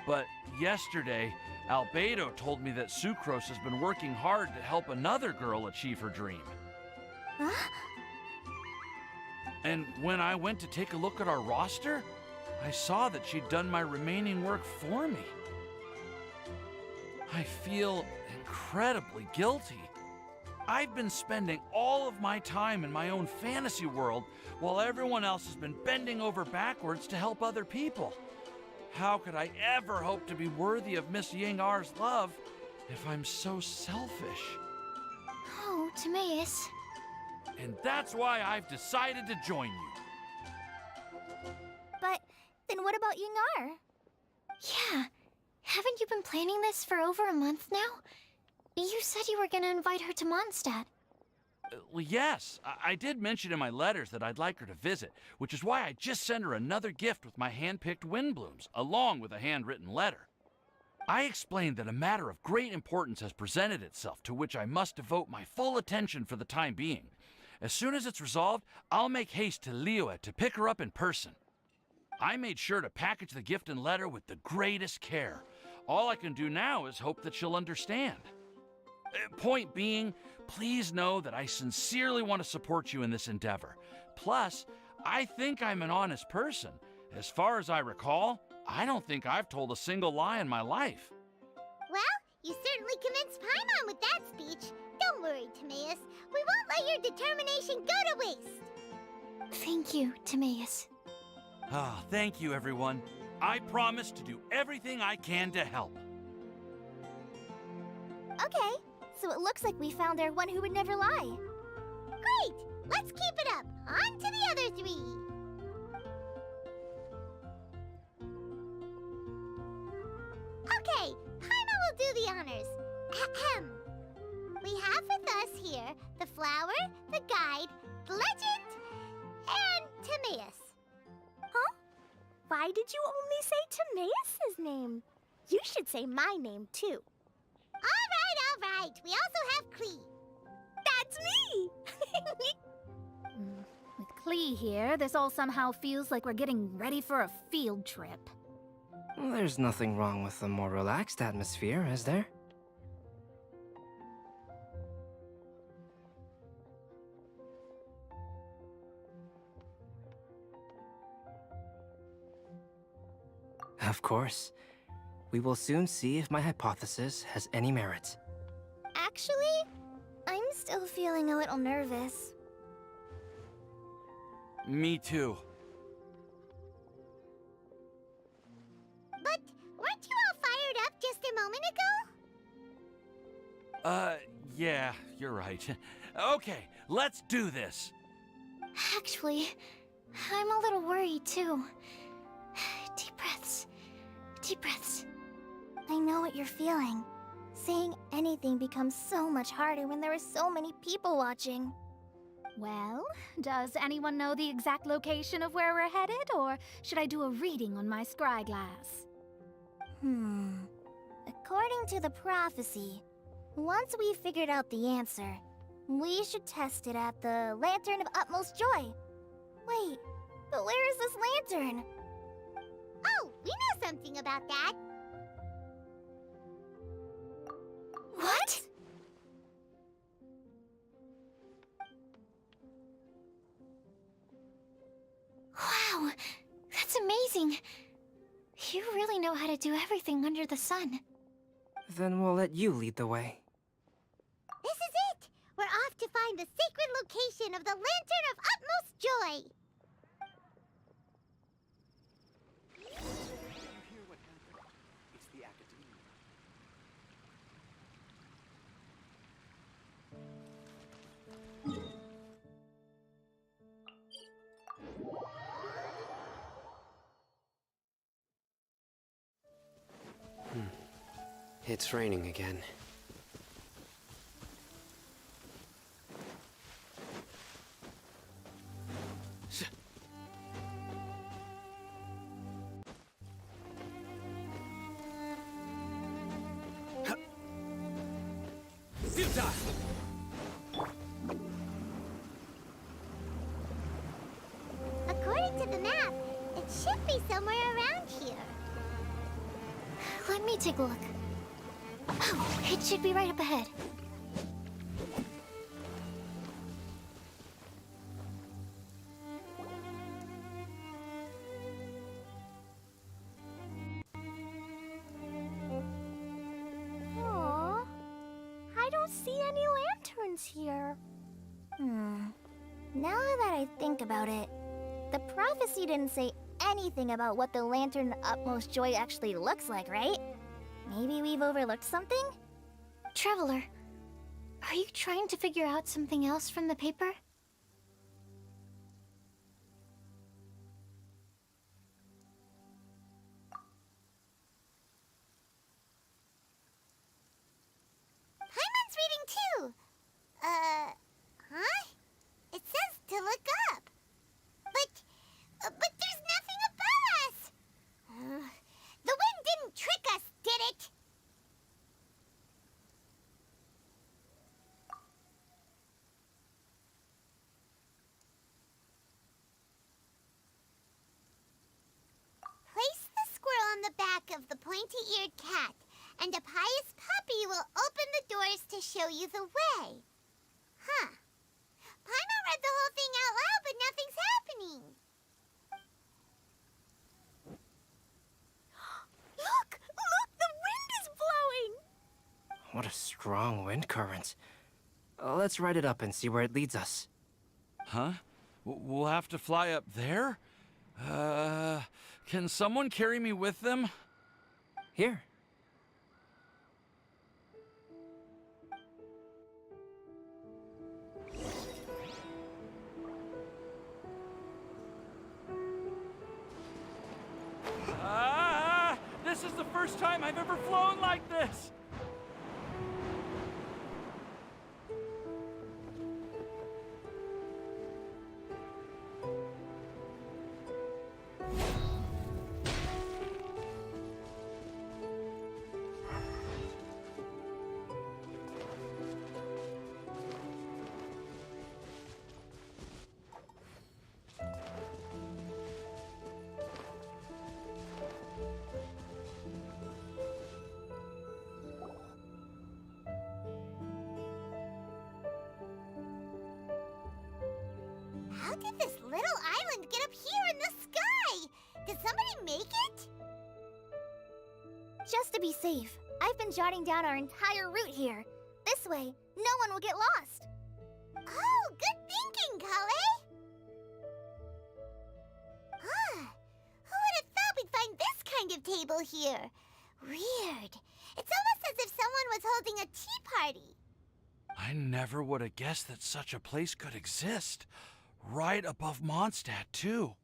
But yesterday, Albedo told me that Sucrose has been working hard to help another girl achieve her dream. Huh? And when I went to take a look at our roster, I saw that she'd done my remaining work for me. I feel incredibly guilty. I've been spending all of my time in my own fantasy world while everyone else has been bending over backwards to help other people. How could I ever hope to be worthy of Miss Ying-ar's love if I'm so selfish? Oh, Timaeus. And that's why I've decided to join you. But then what about Ying-ar? Yeah. Haven't you been planning this for over a month now? You said you were gonna invite her to Mondstadt. Well, yes, I did mention in my letters that I'd like her to visit, which is why I just sent her another gift with my hand-picked windblooms, along with a handwritten letter. I explained that a matter of great importance has presented itself to which I must devote my full attention for the time being. As soon as it's resolved, I'll make haste to Liyue to pick her up in person. I made sure to package the gift and letter with the greatest care. All I can do now is hope that she'll understand. Point being, please know that I sincerely want to support you in this endeavor. Plus, I think I'm an honest person. As far as I recall, I don't think I've told a single lie in my life. Well, you certainly convinced Paimon with that speech. Don't worry, Timaeus. We won't let your determination go to waste. Thank you, Timaeus. Ah, thank you, everyone. I promise to do everything I can to help. Okay, so it looks like we found our one who would never lie. Great! Let's keep it up. On to the other three. Okay, Paimon will do the honors. Ahem. We have with us here the flower, the guide, the legend, and Timaeus. Huh? Why did you only say Timaeus' name? You should say my name, too. All right. We also have Klee. That's me! With Klee here, this all somehow feels like we're getting ready for a field trip. There's nothing wrong with a more relaxed atmosphere, is there? Of course. We will soon see if my hypothesis has any merit. Actually, I'm still feeling a little nervous. Me too. But weren't you all fired up just a moment ago? Yeah, you're right. Okay, let's do this. Actually, I'm a little worried too. Deep breaths. Deep breaths. I know what you're feeling. Saying anything becomes so much harder when there are so many people watching. Well, does anyone know the exact location of where we're headed, or should I do a reading on my scry glass? According to the prophecy, once we've figured out the answer, we should test it at the Lantern of Utmost Joy. Wait, but where is this lantern? Oh, we know something about that. What? Wow, that's amazing. You really know how to do everything under the sun. Then we'll let you lead the way. This is it! We're off to find the sacred location of the Lantern of Utmost Joy. It's the academia. It's raining again. According to the map, it should be somewhere around here. Let me take a look. Oh, it should be right up ahead. Aww, I don't see any lanterns here. Now that I think about it, the prophecy didn't say anything about what the Lantern of Utmost Joy actually looks like, right? Maybe we've overlooked something? Traveler, are you trying to figure out something else from the paper? Paimon's reading too. Huh? It says to look up. But there's nothing above us. The wind didn't trick us, did it? Place the squirrel on the back of the pointy-eared cat, and a pious puppy will open the doors to show you the way. Huh. Paimon read the whole thing out loud, but nothing's happening. Look! Look! The wind is blowing! What a strong wind current. Let's ride it up and see where it leads us. Huh? We'll have to fly up there? Can someone carry me with them? Here. This is the first time I've ever flown like this! How did this little island get up here in the sky? Did somebody make it? Just to be safe, I've been jotting down our entire route here. This way, no one will get lost. Oh, good thinking, Kale! Huh. Who would have thought we'd find this kind of table here? Weird. It's almost as if someone was holding a tea party. I never would have guessed that such a place could exist. Right above Mondstadt, too.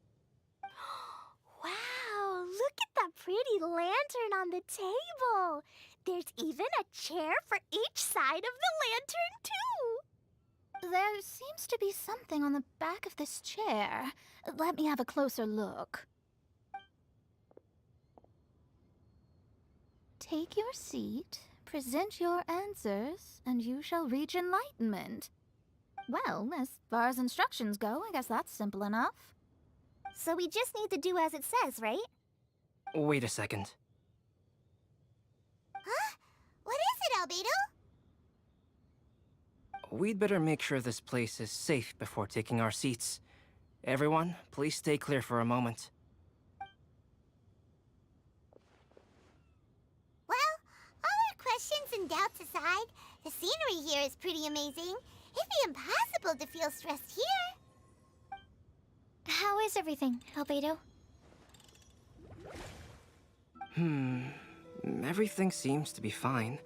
Wow, look at that pretty lantern on the table. There's even a chair for each side of the lantern, too. There seems to be something on the back of this chair. Let me have a closer look. Take your seat, present your answers, and you shall reach enlightenment. Well, as far as instructions go, I guess that's simple enough. So we just need to do as it says, right? Wait a second. Huh? What is it, Albedo? We'd better make sure this place is safe before taking our seats. Everyone, please stay clear for a moment. Well, all our questions and doubts aside, the scenery here is pretty amazing. It'd be impossible to feel stressed here. How is everything, Albedo? Everything seems to be fine.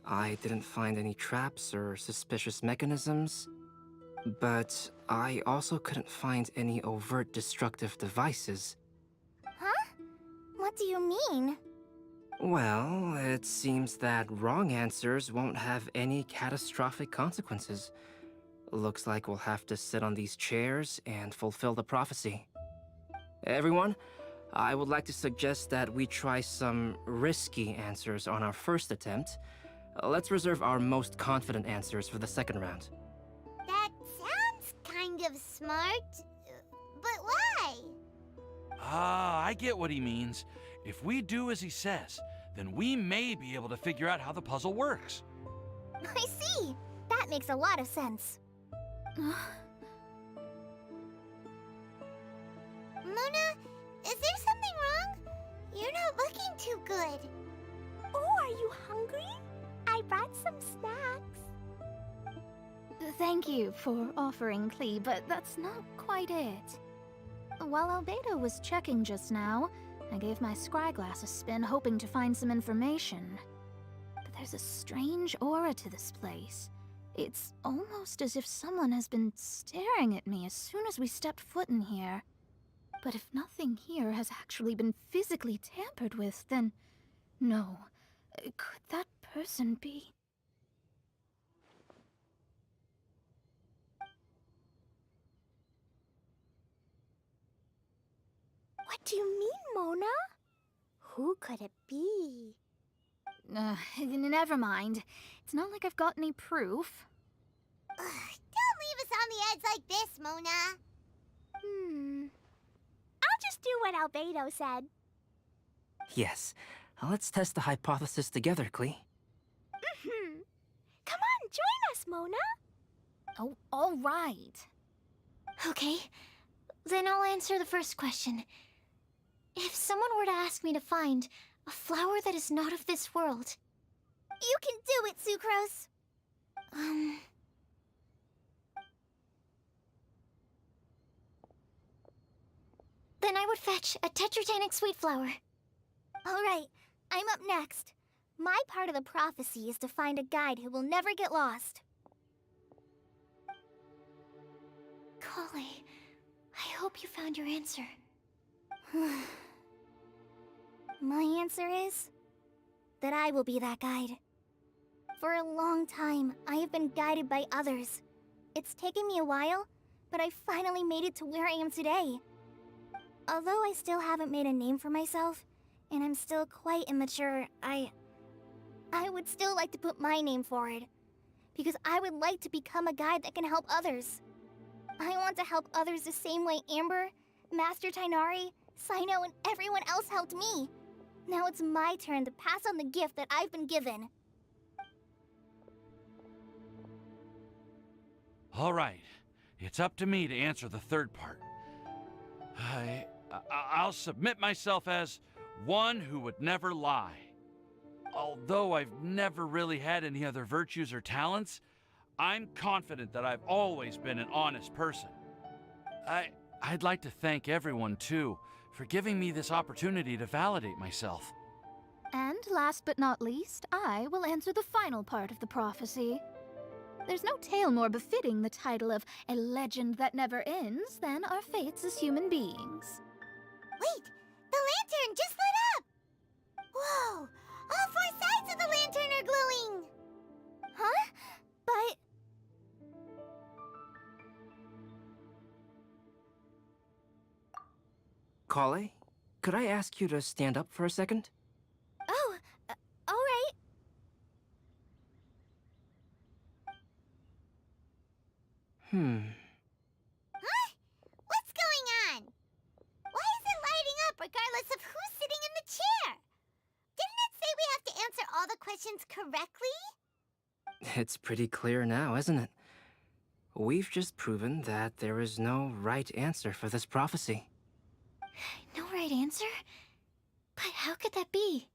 I didn't find any traps or suspicious mechanisms. But I also couldn't find any overt destructive devices. Huh? What do you mean? Well, it seems that wrong answers won't have any catastrophic consequences. Looks like we'll have to sit on these chairs and fulfill the prophecy. Everyone, I would like to suggest that we try some risky answers on our first attempt. Let's reserve our most confident answers for the second round. That sounds kind of smart, but why? Ah, I get what he means. If we do as he says, then we may be able to figure out how the puzzle works. I see. That makes a lot of sense. Mona, is there something wrong? You're not looking too good. Oh, are you hungry? I brought some snacks. Thank you for offering, Klee, but that's not quite it. While Albedo was checking just now, I gave my scryglass a spin hoping to find some information. But there's a strange aura to this place. It's almost as if someone has been staring at me as soon as we stepped foot in here. But if nothing here has actually been physically tampered with, then no. Could that person be? What do you mean, Mona? Who could it be? Never mind. It's not like I've got any proof. Don't leave us on the edge like this, Mona. I'll just do what Albedo said. Yes, let's test the hypothesis together, Klee. Come on, join us, Mona. Oh, all right. Okay, then I'll answer the first question. If someone were to ask me to find a flower that is not of this world... You can do it, Sucrose. Then I would fetch a tetragenic sweet flower. All right, I'm up next. My part of the prophecy is to find a guide who will never get lost. Kali, I hope you found your answer. My answer is that I will be that guide. For a long time, I have been guided by others. It's taken me a while, but I finally made it to where I am today. Although I still haven't made a name for myself, and I'm still quite immature, I would still like to put my name forward. Because I would like to become a guide that can help others. I want to help others the same way Amber, Master Tainari, Sino, and everyone else helped me. Now it's my turn to pass on the gift that I've been given. All right, it's up to me to answer the third part. I'll submit myself as one who would never lie. Although I've never really had any other virtues or talents, I'm confident that I've always been an honest person. I'd like to thank everyone, too, for giving me this opportunity to validate myself. And last but not least, I will answer the final part of the prophecy. There's no tale more befitting the title of a legend that never ends than our fates as human beings. Wait! The lantern just lit up! Whoa! All four sides of the lantern are glowing! Huh? But... Kale, could I ask you to stand up for a second? Oh, all right. Huh? What's going on? Why is it lighting up regardless of who's sitting in the chair? Didn't it say we have to answer all the questions correctly? It's pretty clear now, isn't it? We've just proven that there is no right answer for this prophecy. No right answer? But how could that be?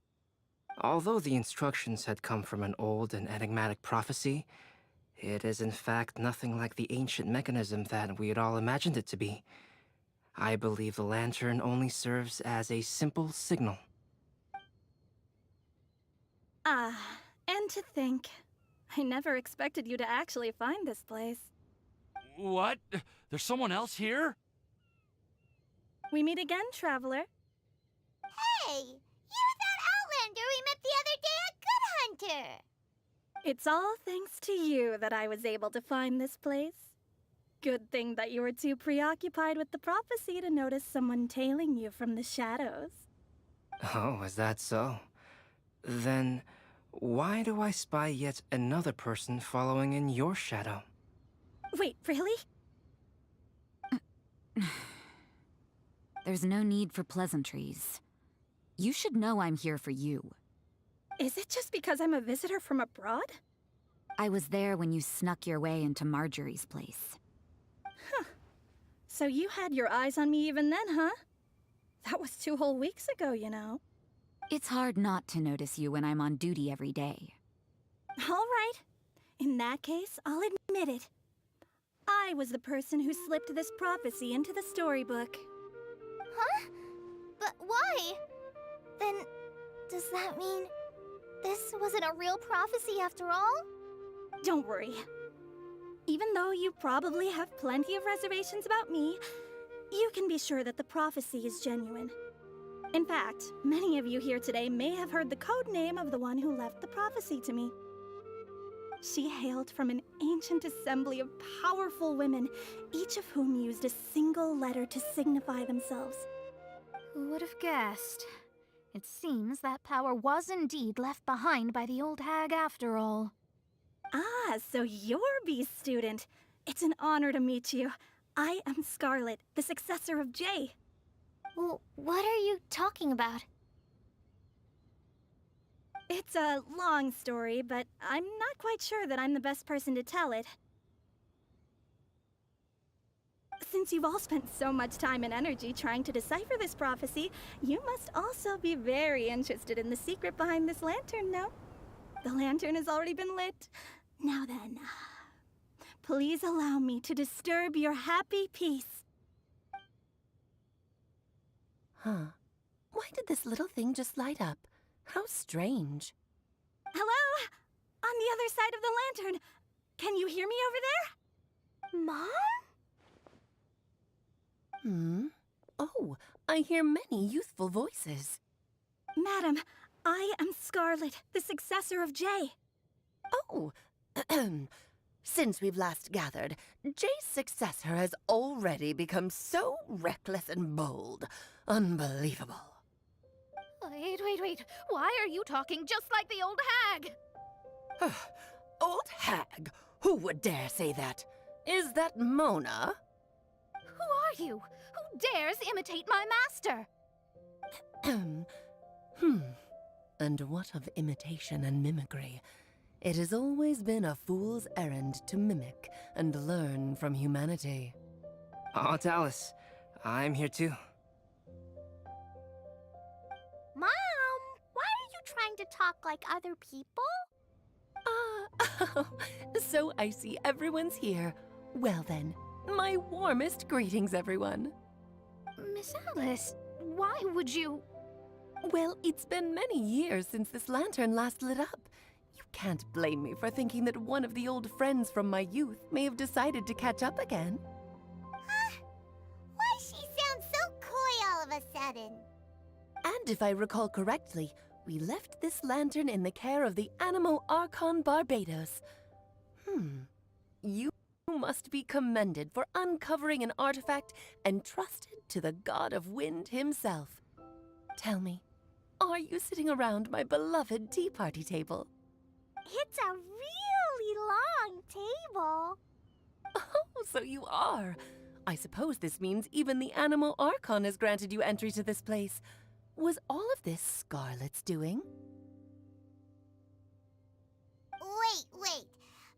Although the instructions had come from an old and enigmatic prophecy, it is in fact nothing like the ancient mechanism that we had all imagined it to be. I believe the lantern only serves as a simple signal. And to think, I never expected you to actually find this place. What? There's someone else here? We meet again, traveler. Hey! You're that Outlander we met the other day at Good Hunter! It's all thanks to you that I was able to find this place. Good thing that you were too preoccupied with the prophecy to notice someone tailing you from the shadows. Oh, is that so? Then, why do I spy yet another person following in your shadow? Wait, really? There's no need for pleasantries. You should know I'm here for you. Is it just because I'm a visitor from abroad? I was there when you snuck your way into Marjorie's place. Huh. So you had your eyes on me even then, huh? That was 2 whole weeks ago, you know. It's hard not to notice you when I'm on duty every day. All right. In that case, I'll admit it. I was the person who slipped this prophecy into the storybook. Huh? But why? Then, does that mean this wasn't a real prophecy after all? Don't worry. Even though you probably have plenty of reservations about me, you can be sure that the prophecy is genuine. In fact, many of you here today may have heard the code name of the one who left the prophecy to me. She hailed from an ancient assembly of powerful women, each of whom used a single letter to signify themselves. Who would have guessed? It seems that power was indeed left behind by the old hag after all. Ah, so you're B's student. It's an honor to meet you. I am Scarlet, the successor of Jay. Well, what are you talking about? It's a long story, but I'm not quite sure that I'm the best person to tell it. Since you've all spent so much time and energy trying to decipher this prophecy, you must also be very interested in the secret behind this lantern, no? The lantern has already been lit. Now then, please allow me to disturb your happy peace. Huh. Why did this little thing just light up? How strange. Hello? On the other side of the lantern. Can you hear me over there? Mom? Oh, I hear many youthful voices. Madam, I am Scarlet, the successor of Jay. Oh, since we've last gathered, Jay's successor has already become so reckless and bold. Unbelievable. Wait. Why are you talking just like the old hag? Old hag? Who would dare say that? Is that Mona? Who are you? Who dares imitate my master? And what of imitation and mimicry? It has always been a fool's errand to mimic and learn from humanity. Oh, Dallas, I'm here too. Mom, why are you trying to talk like other people? So I see everyone's here. Well then, my warmest greetings, everyone. Miss Alice, why would you... Well, it's been many years since this lantern last lit up. You can't blame me for thinking that one of the old friends from my youth may have decided to catch up again. Why she sounds so coy all of a sudden? And if I recall correctly, we left this lantern in the care of the Animo Archon Barbados. You must be commended for uncovering an artifact entrusted to the god of wind himself. Tell me, are you sitting around my beloved tea party table? It's a really long table. Oh, so you are. I suppose this means even the Animo Archon has granted you entry to this place. Was all of this Scarlet's doing? Wait.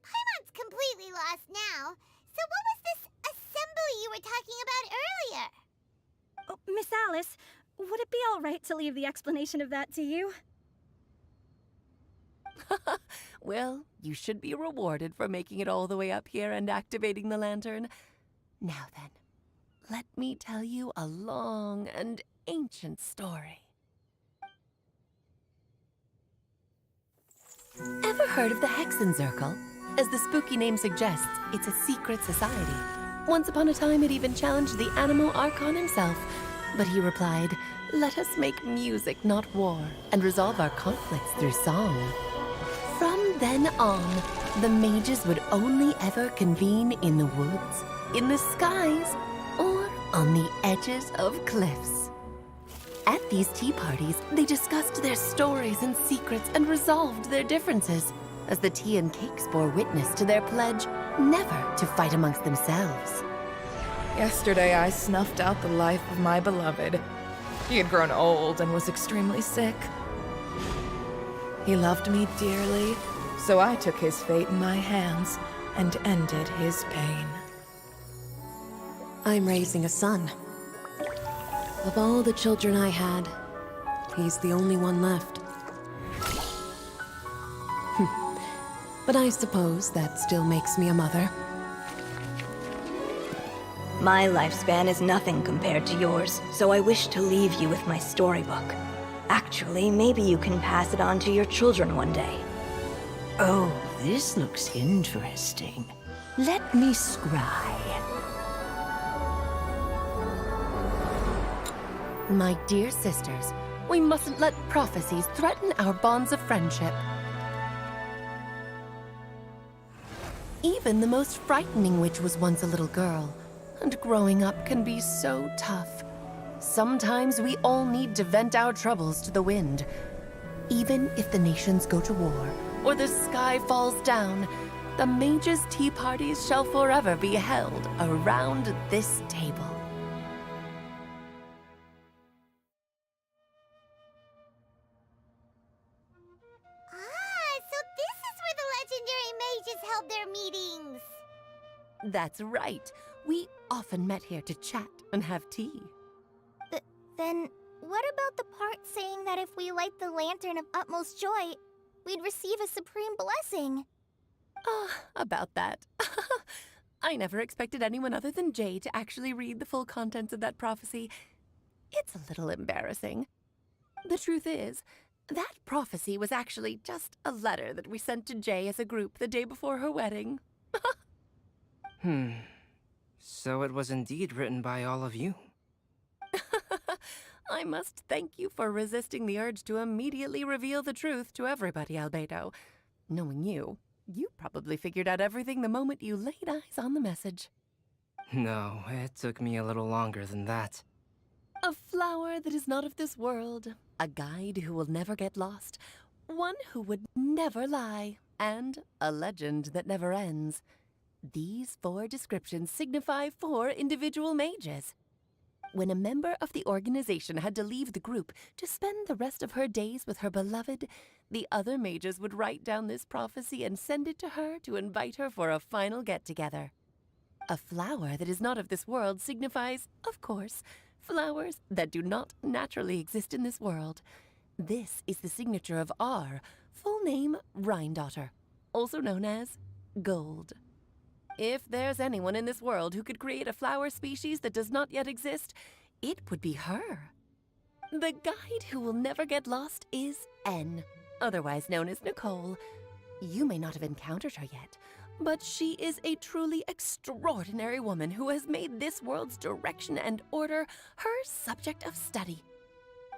Paimon's completely lost now. So what was this assembly you were talking about earlier? Oh, Miss Alice, would it be all right to leave the explanation of that to you? Well, you should be rewarded for making it all the way up here and activating the lantern. Now then, let me tell you a long and ancient story. Ever heard of the Hexenzirkel? As the spooky name suggests, it's a secret society. Once upon a time, it even challenged the Animo Archon himself. But he replied, "Let us make music, not war, and resolve our conflicts through song." From then on, the mages would only ever convene in the woods, in the skies, or on the edges of cliffs. At these tea parties, they discussed their stories and secrets and resolved their differences, as the tea and cakes bore witness to their pledge never to fight amongst themselves. Yesterday, I snuffed out the life of my beloved. He had grown old and was extremely sick. He loved me dearly, so I took his fate in my hands and ended his pain. I'm raising a son. Of all the children I had, he's the only one left. But I suppose that still makes me a mother. My lifespan is nothing compared to yours, so I wish to leave you with my storybook. Actually, maybe you can pass it on to your children one day. Oh, this looks interesting. Let me scry. My dear sisters, we mustn't let prophecies threaten our bonds of friendship. Even the most frightening witch was once a little girl, and growing up can be so tough. Sometimes we all need to vent our troubles to the wind. Even if the nations go to war, or the sky falls down, the mages' tea parties shall forever be held around this table. So this is where the legendary mages held their meetings. That's right. We often met here to chat and have tea. Then, what about the part saying that if we light the lantern of utmost joy, we'd receive a supreme blessing? About that. I never expected anyone other than Jay to actually read the full contents of that prophecy. It's a little embarrassing. The truth is, that prophecy was actually just a letter that we sent to Jay as a group the day before her wedding. So it was indeed written by all of you. I must thank you for resisting the urge to immediately reveal the truth to everybody, Albedo. Knowing you, you probably figured out everything the moment you laid eyes on the message. No, it took me a little longer than that. A flower that is not of this world, a guide who will never get lost, one who would never lie, and a legend that never ends. These 4 descriptions signify 4 individual mages. When a member of the organization had to leave the group to spend the rest of her days with her beloved, the other mages would write down this prophecy and send it to her to invite her for a final get-together. A flower that is not of this world signifies, of course, flowers that do not naturally exist in this world. This is the signature of our full name, Rhindaughter, also known as Gold. If there's anyone in this world who could create a flower species that does not yet exist, it would be her. The guide who will never get lost is N, otherwise known as Nicole. You may not have encountered her yet, but she is a truly extraordinary woman who has made this world's direction and order her subject of study.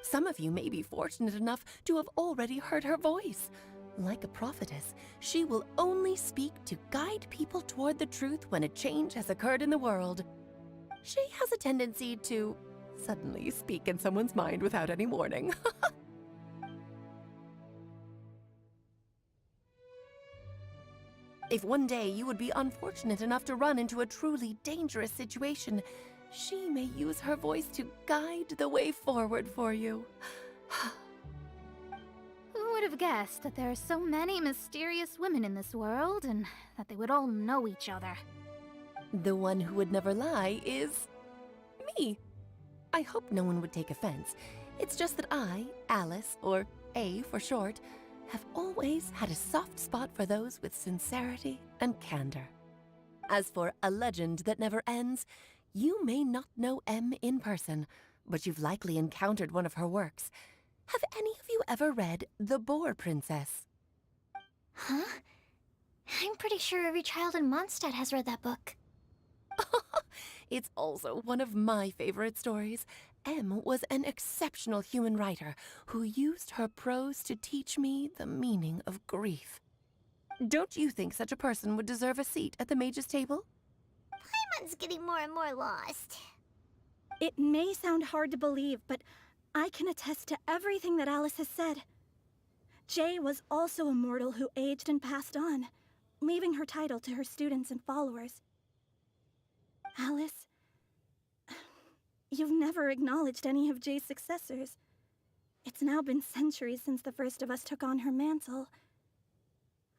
Some of you may be fortunate enough to have already heard her voice. Like a prophetess, she will only speak to guide people toward the truth when a change has occurred in the world. She has a tendency to suddenly speak in someone's mind without any warning. If one day you would be unfortunate enough to run into a truly dangerous situation, she may use her voice to guide the way forward for you. Who would have guessed that there are so many mysterious women in this world and that they would all know each other? The one who would never lie is me. I hope no one would take offense. It's just that I, Alice, or A for short, have always had a soft spot for those with sincerity and candor. As for a legend that never ends, you may not know M in person, but you've likely encountered one of her works. Have any of you ever read The Boar Princess? Huh? I'm pretty sure every child in Mondstadt has read that book. It's also one of my favorite stories. M was an exceptional human writer who used her prose to teach me the meaning of grief. Don't you think such a person would deserve a seat at the mage's table? Paimon's getting more and more lost. It may sound hard to believe, but I can attest to everything that Alice has said. Jay was also a mortal who aged and passed on, leaving her title to her students and followers. Alice, you've never acknowledged any of Jay's successors. It's now been centuries since the first of us took on her mantle.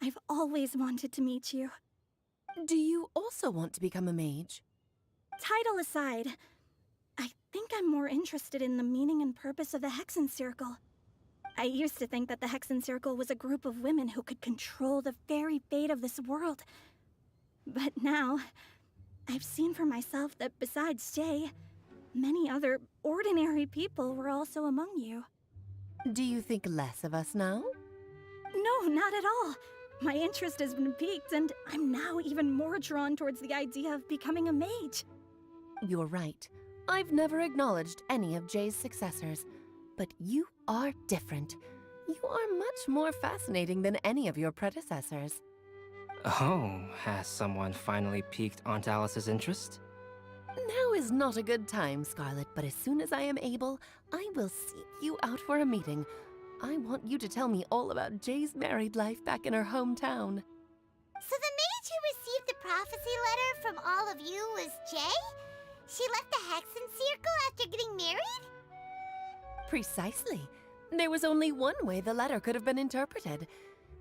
I've always wanted to meet you. Do you also want to become a mage? Title aside, I think I'm more interested in the meaning and purpose of the Hexen Circle. I used to think that the Hexen Circle was a group of women who could control the very fate of this world. But now, I've seen for myself that besides Jay, many other ordinary people were also among you. Do you think less of us now? No, not at all. My interest has been piqued, and I'm now even more drawn towards the idea of becoming a mage. You're right. I've never acknowledged any of Jay's successors, but you are different. You are much more fascinating than any of your predecessors. Oh, has someone finally piqued Aunt Alice's interest? Now is not a good time, Scarlet, but as soon as I am able, I will seek you out for a meeting. I want you to tell me all about Jay's married life back in her hometown. So the mage who received the prophecy letter from all of you was Jay? She left the Hexen Circle after getting married? Precisely. There was only one way the letter could have been interpreted.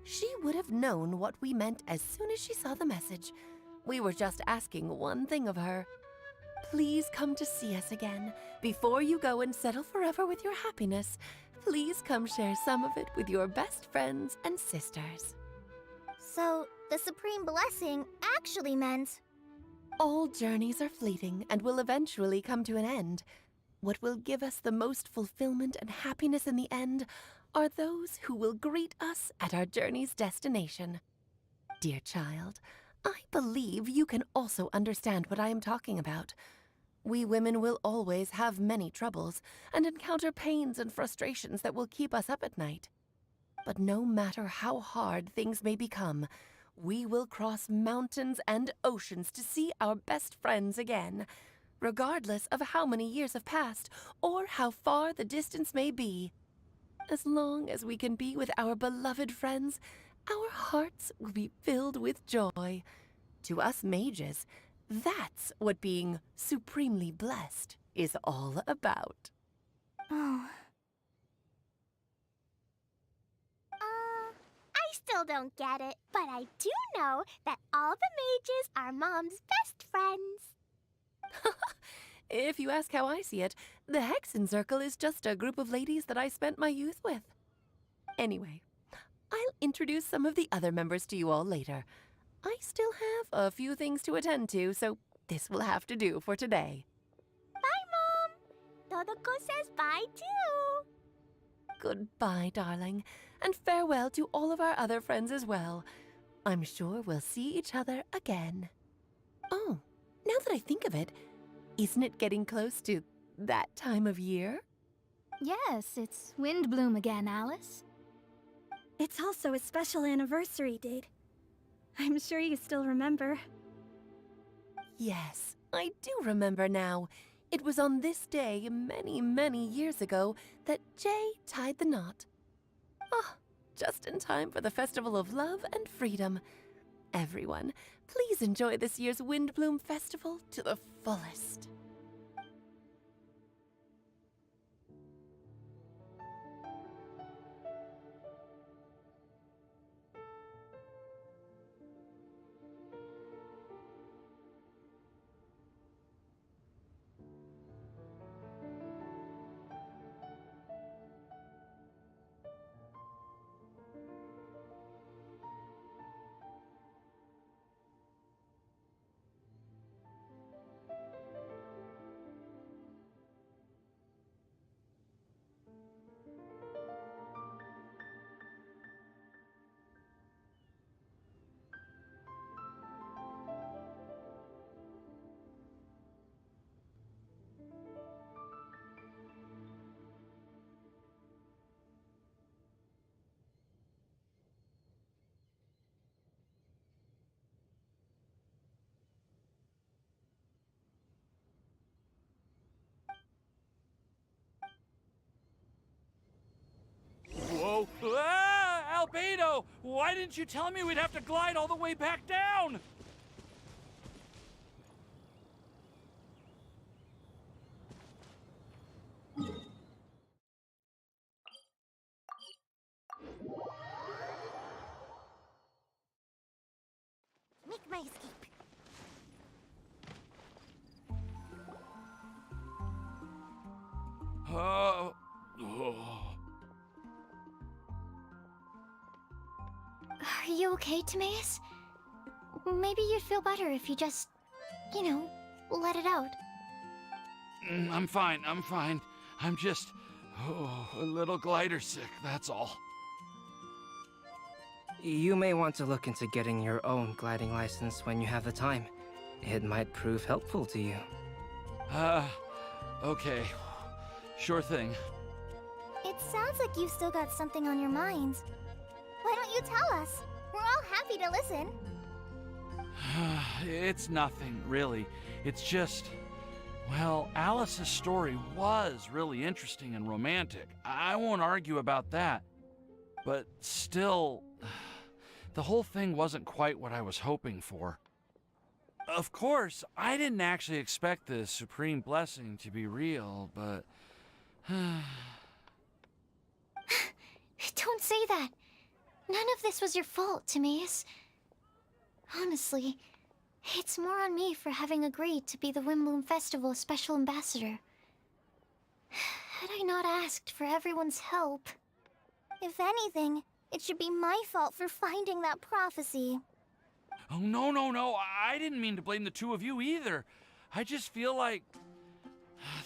She would have known what we meant as soon as she saw the message. We were just asking one thing of her. Please come to see us again. Before you go and settle forever with your happiness, please come share some of it with your best friends and sisters. So, the Supreme Blessing actually meant... All journeys are fleeting and will eventually come to an end. What will give us the most fulfillment and happiness in the end are those who will greet us at our journey's destination. Dear child, I believe you can also understand what I am talking about. We women will always have many troubles and encounter pains and frustrations that will keep us up at night. But no matter how hard things may become, we will cross mountains and oceans to see our best friends again, regardless of how many years have passed or how far the distance may be. As long as we can be with our beloved friends, our hearts will be filled with joy. To us mages, that's what being supremely blessed is all about. Oh. I still don't get it, but I do know that all the mages are Mom's best friends. If you ask how I see it, the Hexen Circle is just a group of ladies that I spent my youth with. Anyway, I'll introduce some of the other members to you all later. I still have a few things to attend to, so this will have to do for today. Bye, Mom! Todoko says bye, too! goodbye, darling. And farewell to all of our other friends as well. I'm sure we'll see each other again. Oh, now that I think of it, isn't it getting close to that time of year? Yes, it's windblume again, Alice. It's also a special anniversary date. I'm sure you still remember. Yes, I do remember now. It was on this day, many, many years ago, that Jay tied the knot. Ah, just in time for the Festival of Love and Freedom. Everyone, please enjoy this year's Windblume Festival to the fullest. Whoa! Ah! Albedo! Why didn't you tell me we'd have to glide all the way back down? Make my escape. Oh. Are you okay, Timaeus? Maybe you'd feel better if you just, let it out. I'm fine, I'm fine. I'm just, a little glider sick, that's all. You may want to look into getting your own gliding license when you have the time. It might prove helpful to you. Okay. Sure thing. It sounds like you've still got something on your minds. Why don't you tell us? We're all happy to listen. It's nothing, really. It's just, well, Alice's story was really interesting and romantic. I won't argue about that. But still, the whole thing wasn't quite what I was hoping for. Of course, I didn't actually expect the supreme blessing to be real, but... Don't say that. None of this was your fault, Timaeus. Honestly, it's more on me for having agreed to be the Windblume Festival Special Ambassador. Had I not asked for everyone's help... If anything, it should be my fault for finding that prophecy. Oh, no. I didn't mean to blame the two of you either. I just feel like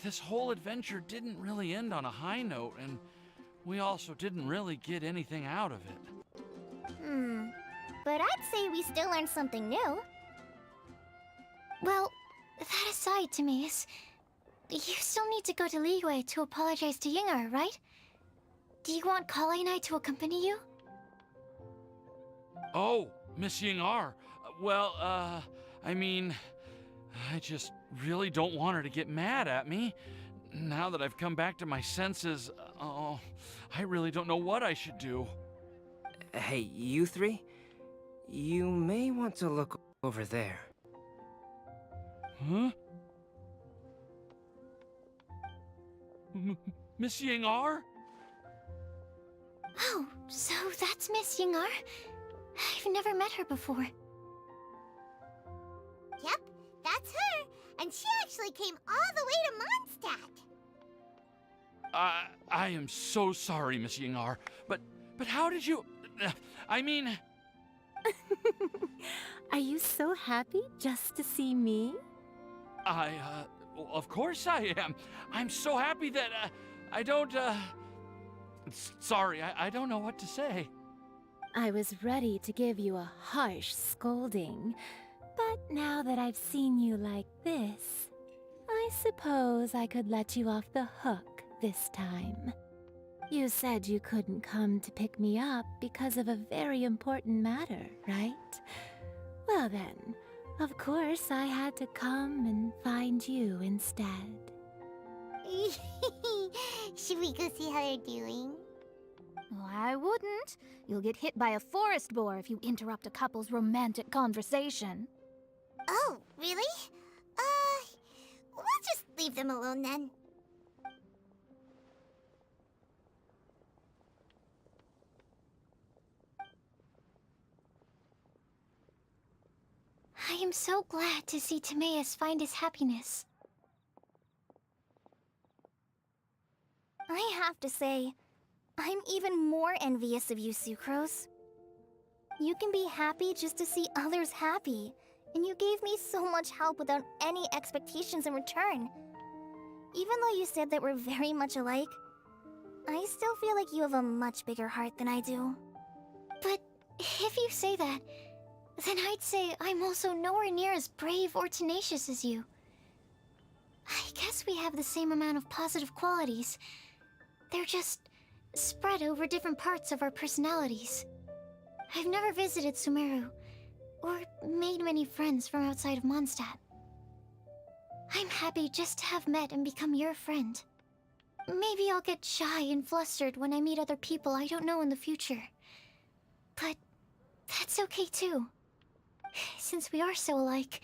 this whole adventure didn't really end on a high note, and we also didn't really get anything out of it. But I'd say we still learned something new. Well, that aside, Timaeus, you still need to go to Liyue to apologize to Yinger, right? Do you want Kali and I to accompany you? Oh, Miss Yinger. Well, I mean, I just really don't want her to get mad at me. Now that I've come back to my senses, I really don't know what I should do. Hey, you three? You may want to look over there. Huh? Miss Yinger? Oh, so that's Miss Yinger? I've never met her before. Yep, that's her. And she actually came all the way to Mondstadt. I am so sorry, Miss Yinger, but how did you... I mean... Are you so happy just to see me? Well, of course I am. I'm so happy that, I don't, Sorry, I don't know what to say. I was ready to give you a harsh scolding, but now that I've seen you like this, I suppose I could let you off the hook this time. You said you couldn't come to pick me up because of a very important matter, right? Well then, of course I had to come and find you instead. Should we go see how they're doing? Oh, I wouldn't. You'll get hit by a forest boar if you interrupt a couple's romantic conversation. Oh, really? We'll just leave them alone then. I am so glad to see Timaeus find his happiness. I have to say, I'm even more envious of you, Sucrose. You can be happy just to see others happy, and you gave me so much help without any expectations in return. Even though you said that we're very much alike, I still feel like you have a much bigger heart than I do. But if you say that, then I'd say I'm also nowhere near as brave or tenacious as you. I guess we have the same amount of positive qualities. They're just spread over different parts of our personalities. I've never visited Sumeru, or made many friends from outside of Mondstadt. I'm happy just to have met and become your friend. Maybe I'll get shy and flustered when I meet other people I don't know in the future. But that's okay too. Since we are so alike,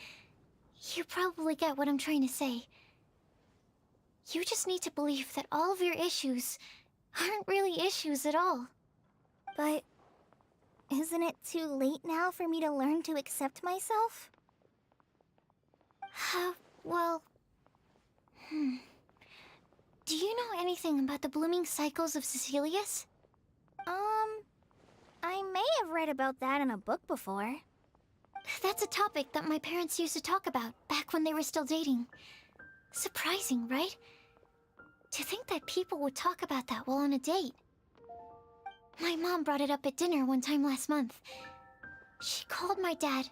you probably get what I'm trying to say. You just need to believe that all of your issues aren't really issues at all. But isn't it too late now for me to learn to accept myself? Well... Do you know anything about the blooming cycles of Cecilius? I may have read about that in a book before. That's a topic that my parents used to talk about back when they were still dating. Surprising, right? To think that people would talk about that while on a date. My mom brought it up at dinner one time last month. She called my dad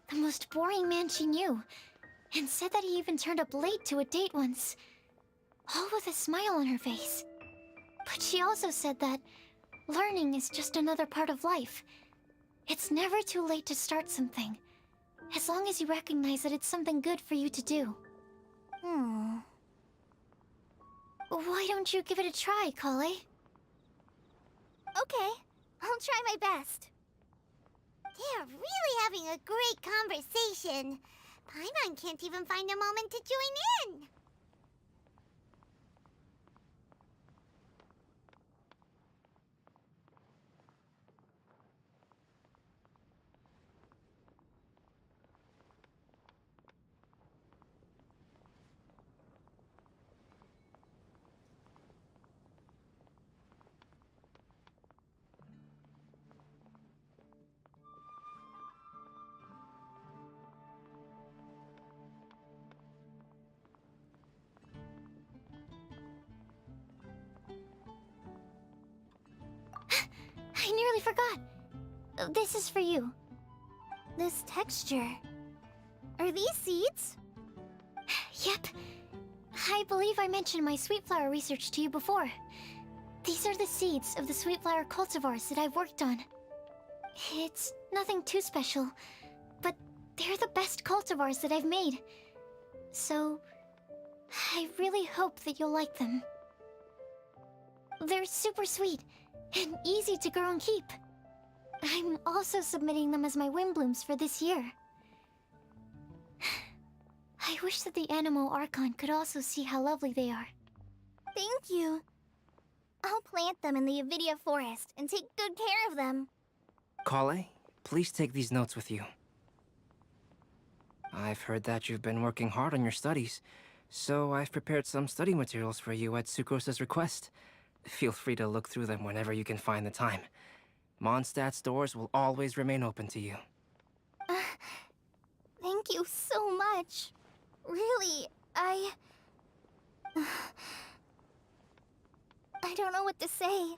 the most boring man she knew, and said that he even turned up late to a date once, all with a smile on her face. But she also said that learning is just another part of life. It's never too late to start something, as long as you recognize that it's something good for you to do. Why don't you give it a try, Kale? Okay, I'll try my best. They're really having a great conversation. Paimon can't even find a moment to join in. I nearly forgot. This is for you. This texture. Are these seeds? Yep. I believe I mentioned my sweet flower research to you before. These are the seeds of the sweet flower cultivars that I've worked on. It's nothing too special, but they're the best cultivars that I've made. So, I really hope that you'll like them. They're super sweet and easy to grow and keep. I'm also submitting them as my windblooms for this year. I wish that the Animo Archon could also see how lovely they are. Thank you. I'll plant them in the Avidia forest and take good care of them. Kale, please take these notes with you. I've heard that you've been working hard on your studies, so I've prepared some study materials for you at Sucrose's request. Feel free to look through them whenever you can find the time. Mondstadt's doors will always remain open to you. Thank you so much. Really, I don't know what to say.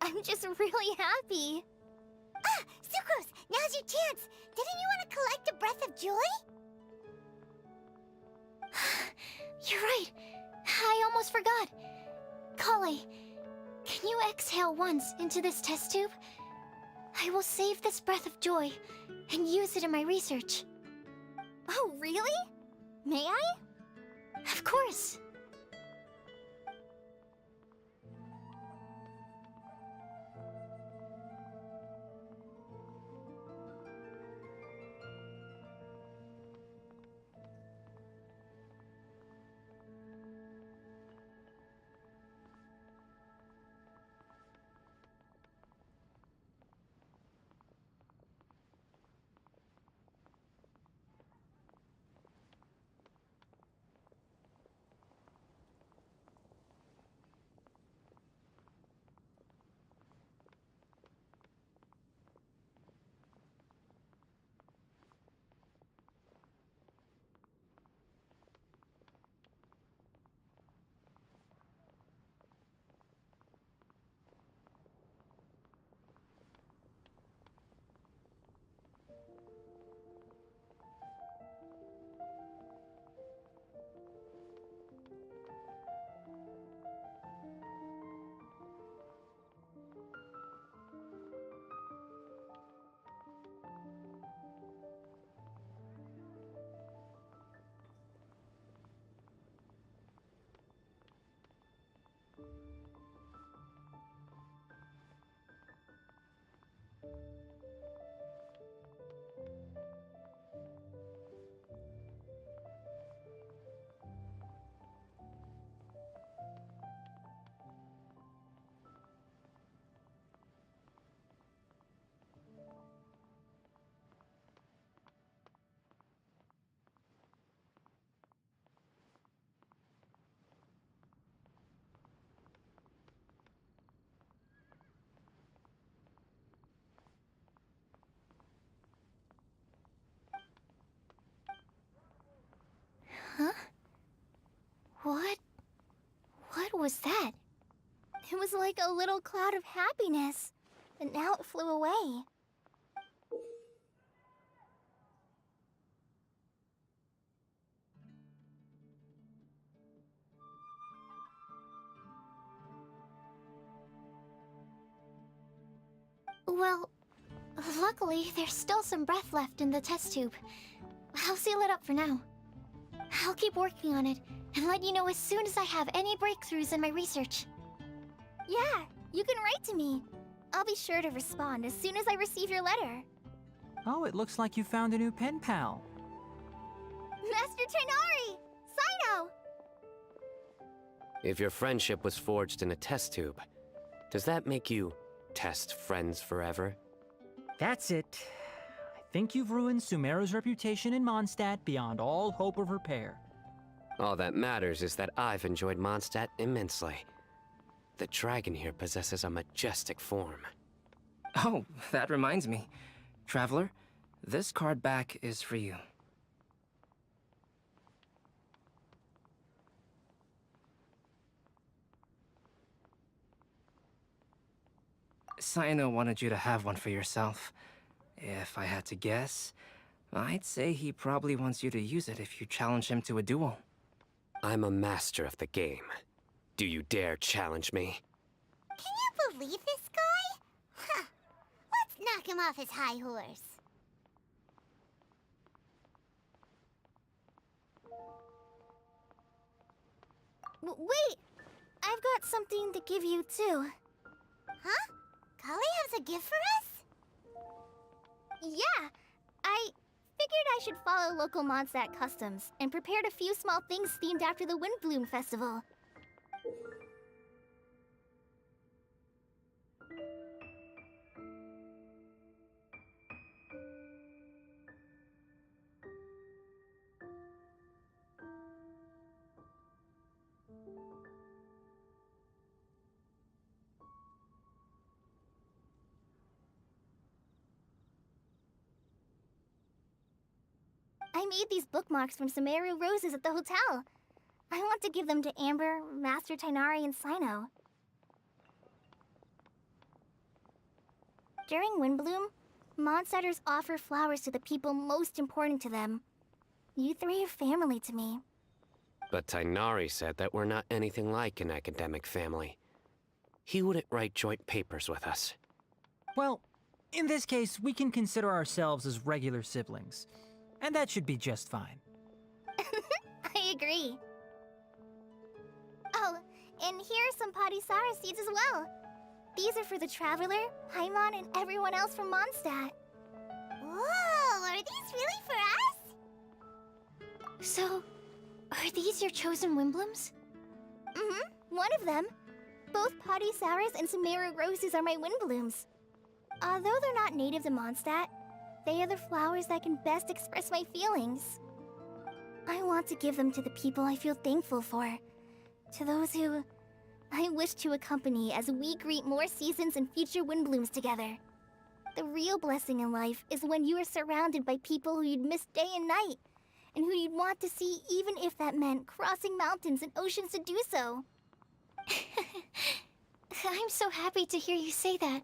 I'm just really happy. Ah, Sucrose, now's your chance. Didn't you want to collect a breath of joy? You're right. I almost forgot. Kale, can you exhale once into this test tube? I will save this breath of joy and use it in my research. Oh, really? May I? Of course. Huh? What was that? It was like a little cloud of happiness, but now it flew away. Well, luckily, there's still some breath left in the test tube. I'll seal it up for now. I'll keep working on it and let you know as soon as I have any breakthroughs in my research. Yeah, you can write to me. I'll be sure to respond as soon as I receive your letter. Oh, it looks like you found a new pen pal. Master Tainari! Sino! If your friendship was forged in a test tube, does that make you test friends forever? That's it. I think you've ruined Sumeru's reputation in Mondstadt beyond all hope of repair. All that matters is that I've enjoyed Mondstadt immensely. The dragon here possesses a majestic form. Oh, that reminds me. Traveler, this card back is for you. Sino wanted you to have one for yourself. If I had to guess, I'd say he probably wants you to use it if you challenge him to a duel. I'm a master of the game. Do you dare challenge me? Can you believe this guy? Huh. Let's knock him off his high horse. Wait! I've got something to give you, too. Huh? Kale has a gift for us? Yeah! I figured I should follow local Mondstadt customs and prepared a few small things themed after the Windblume Festival. I made these bookmarks from Sumeru roses at the hotel. I want to give them to Amber, Master Tainari, and Sino. During Windbloom, Mondstadters offer flowers to the people most important to them. You three are family to me. But Tainari said that we're not anything like an academic family. He wouldn't write joint papers with us. Well, in this case, we can consider ourselves as regular siblings. And that should be just fine. I agree. Oh, and here are some Padisara seeds as well. These are for the Traveler, Paimon, and everyone else from Mondstadt. Whoa, are these really for us? So, are these your chosen windblooms? Mm-hmm, one of them. Both Padisaras and Sumeru roses are my windblooms. Although they're not native to Mondstadt, they are the flowers that can best express my feelings. I want to give them to the people I feel thankful for. To those who I wish to accompany as we greet more seasons and future windblooms together. The real blessing in life is when you are surrounded by people who you'd miss day and night, and who you'd want to see even if that meant crossing mountains and oceans to do so. I'm so happy to hear you say that.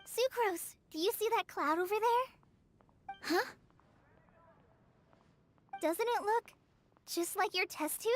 Sucrose, do you see that cloud over there? Huh? Doesn't it look just like your test tube?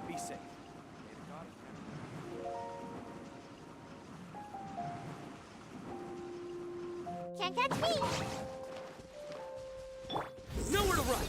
Be safe. Can't catch me! Nowhere to run!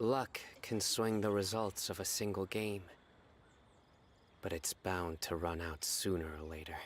Luck can swing the results of a single game, but it's bound to run out sooner or later.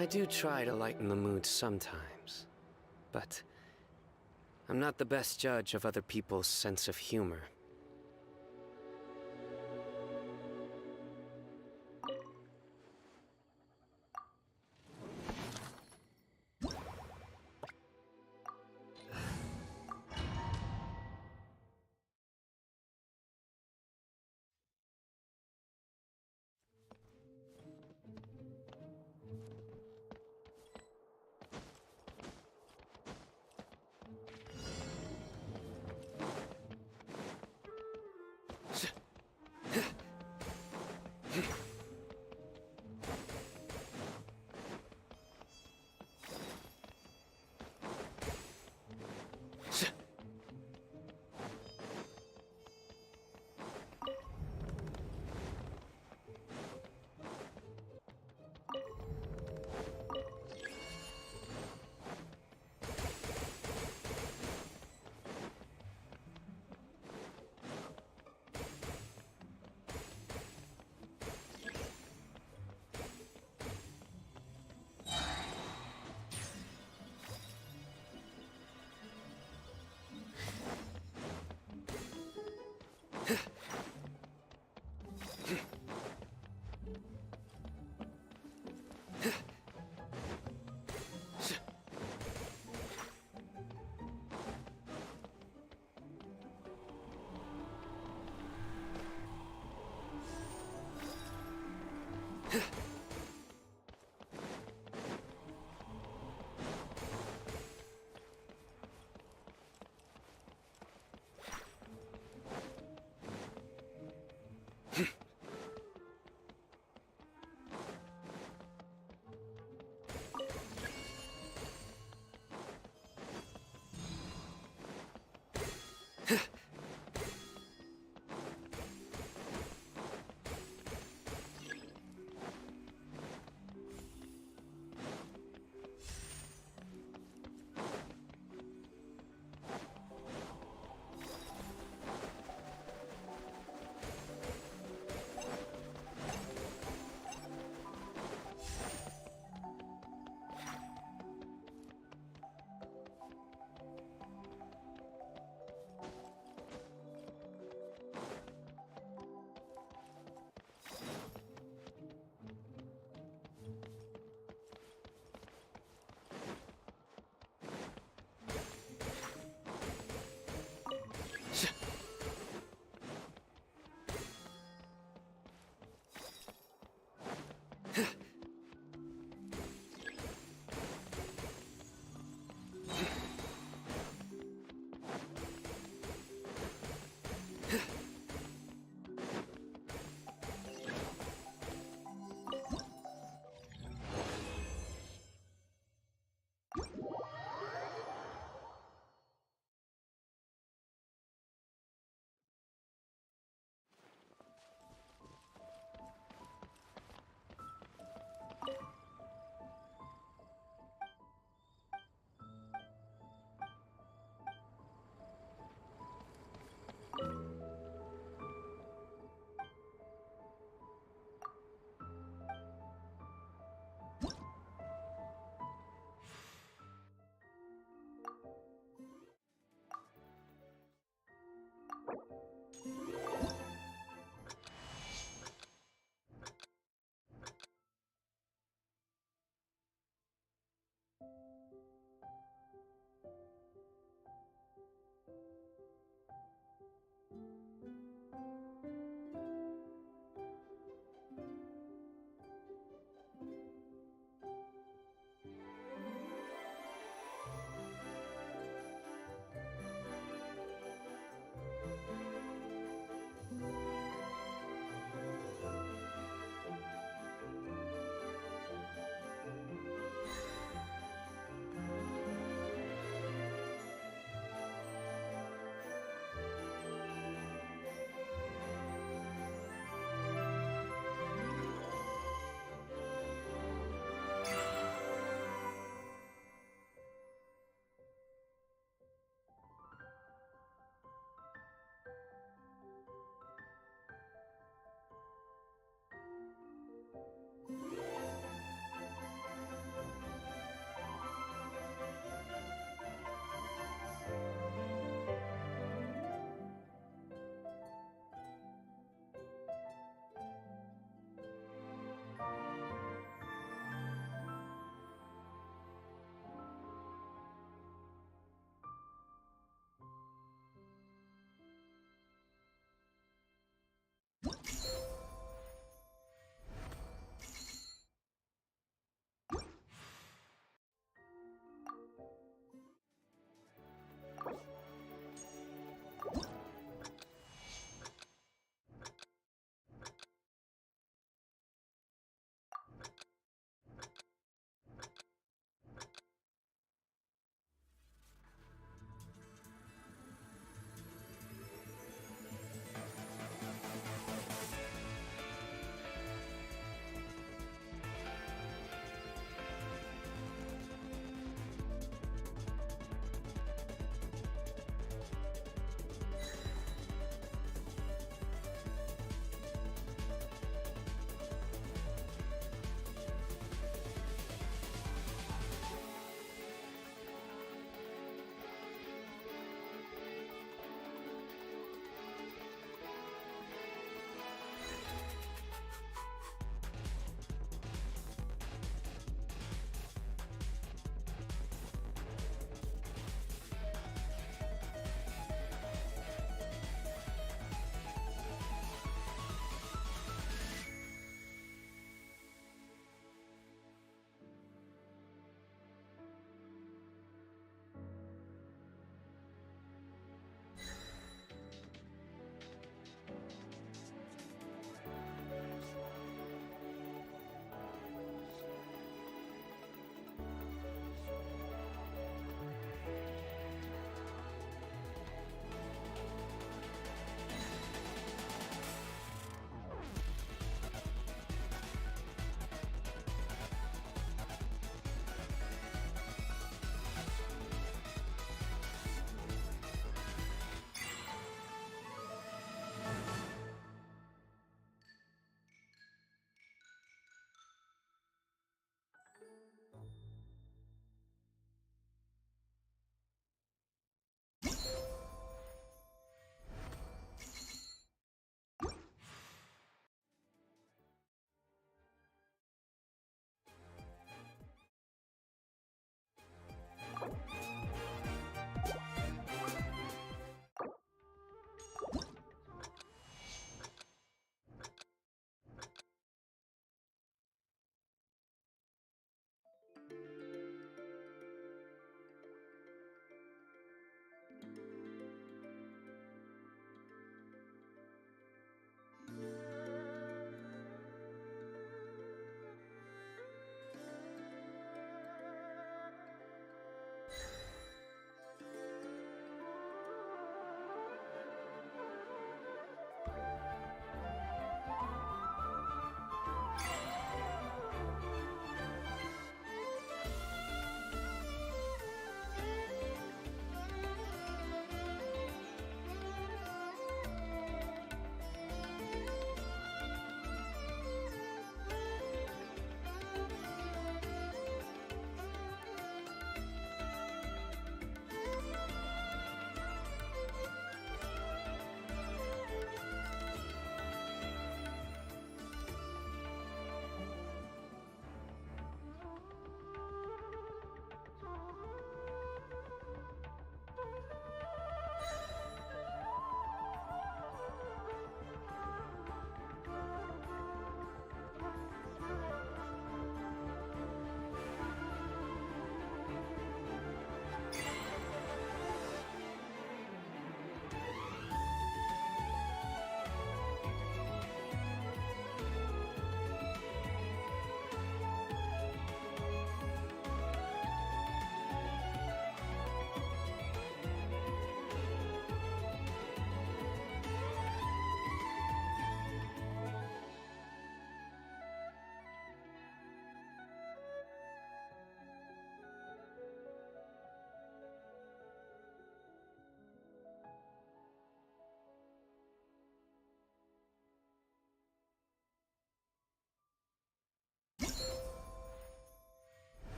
I do try to lighten the mood sometimes, but I'm not the best judge of other people's sense of humor.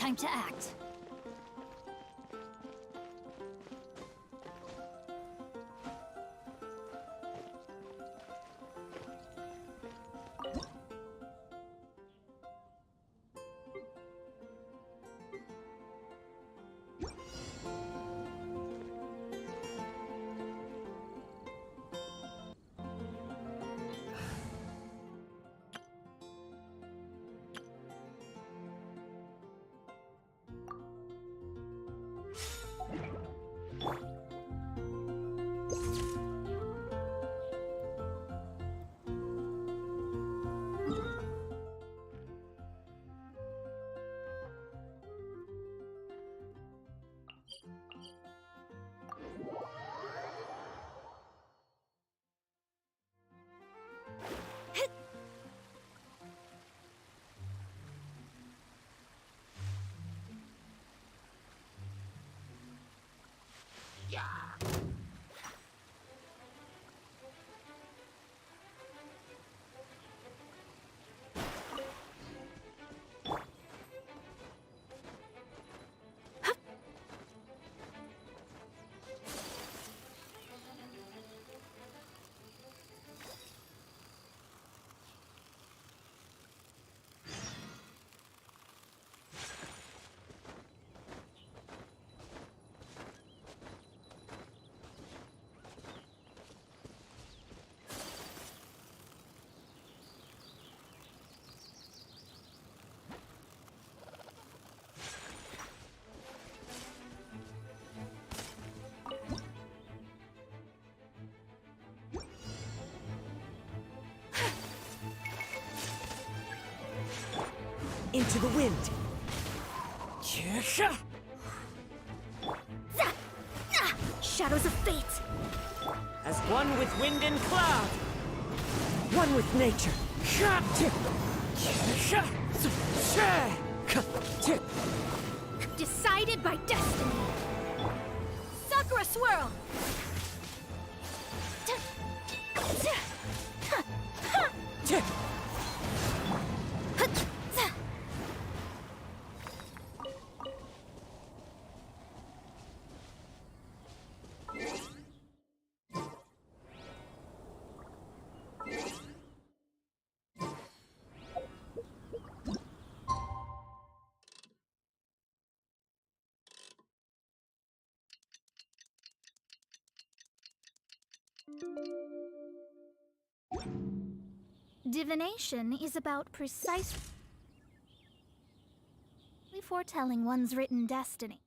Time to act. Into the wind. Shadows of fate. As one with wind and cloud. One with nature. Decided by destiny. Sakura swirl. Divination is about precisely foretelling one's written destiny.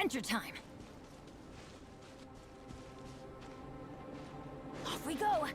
adventure time! Off we go!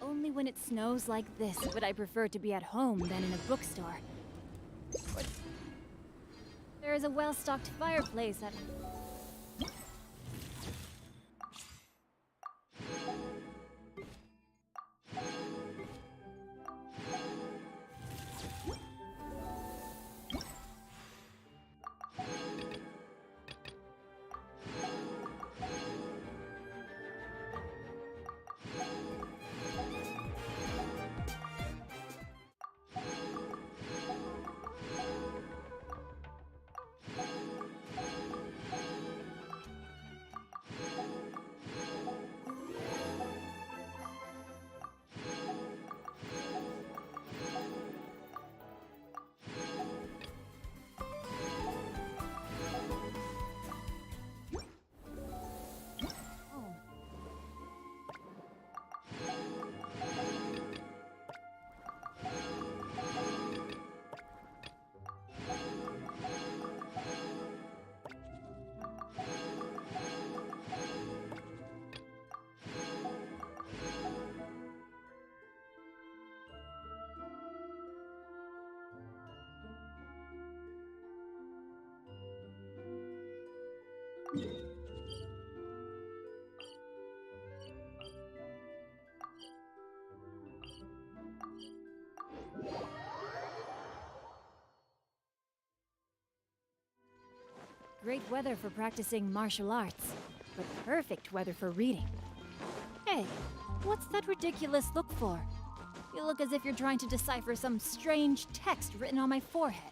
Only when it snows like this would I prefer to be at home than in a bookstore. There is a well-stocked fireplace at... Great weather for practicing martial arts, but perfect weather for reading. Hey, what's that ridiculous look for? You look as if you're trying to decipher some strange text written on my forehead.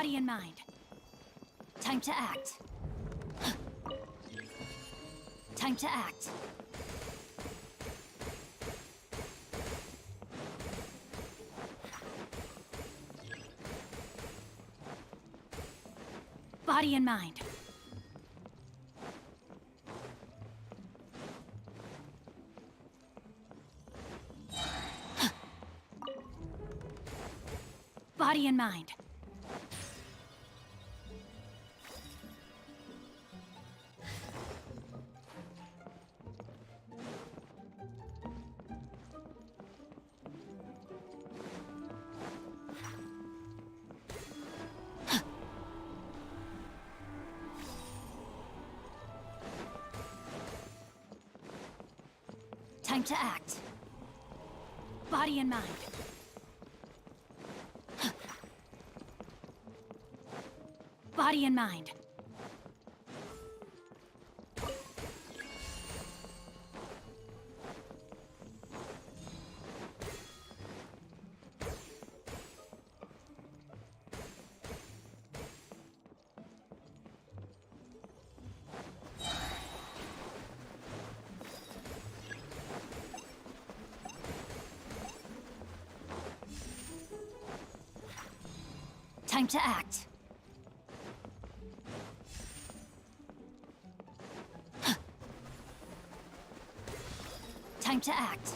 Body and mind. Time to act. Time to act. Body and mind. Body and mind. Time to act. Body and mind. Body and mind. Time to act. Time to act.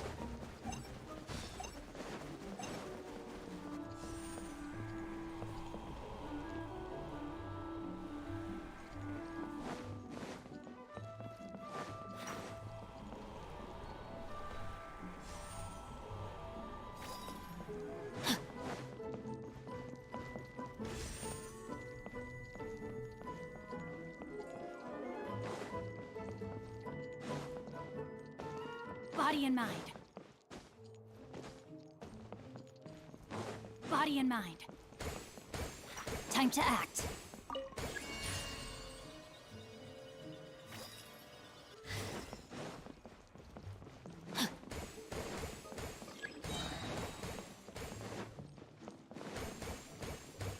Body and mind. Body and mind. Time to act.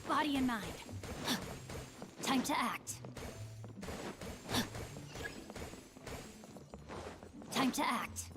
Body and mind. Time to act. Time to act.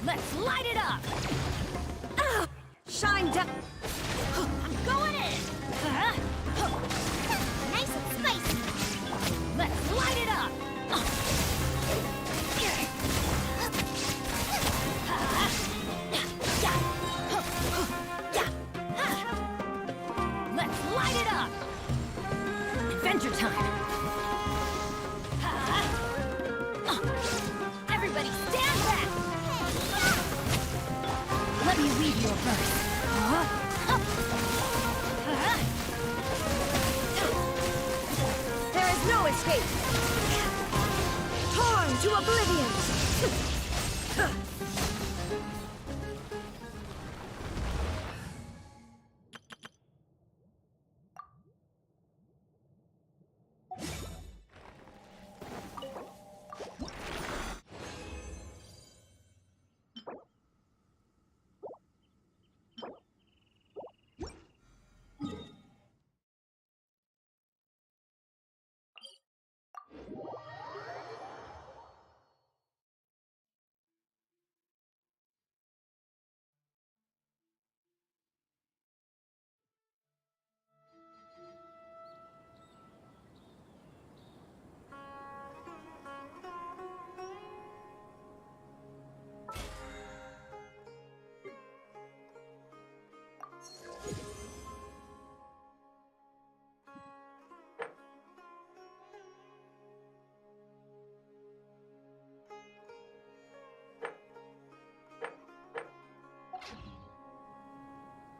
Let's light it up! Shine down. I'm going in! Nice and spicy. Let's light it up! Let's light it up! Adventure time! Everybody stand back! Let me weave you a verse. There is no escape. Torn to oblivion.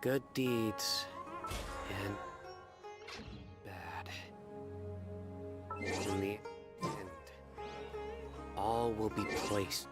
Good deeds and bad. In the end, all will be placed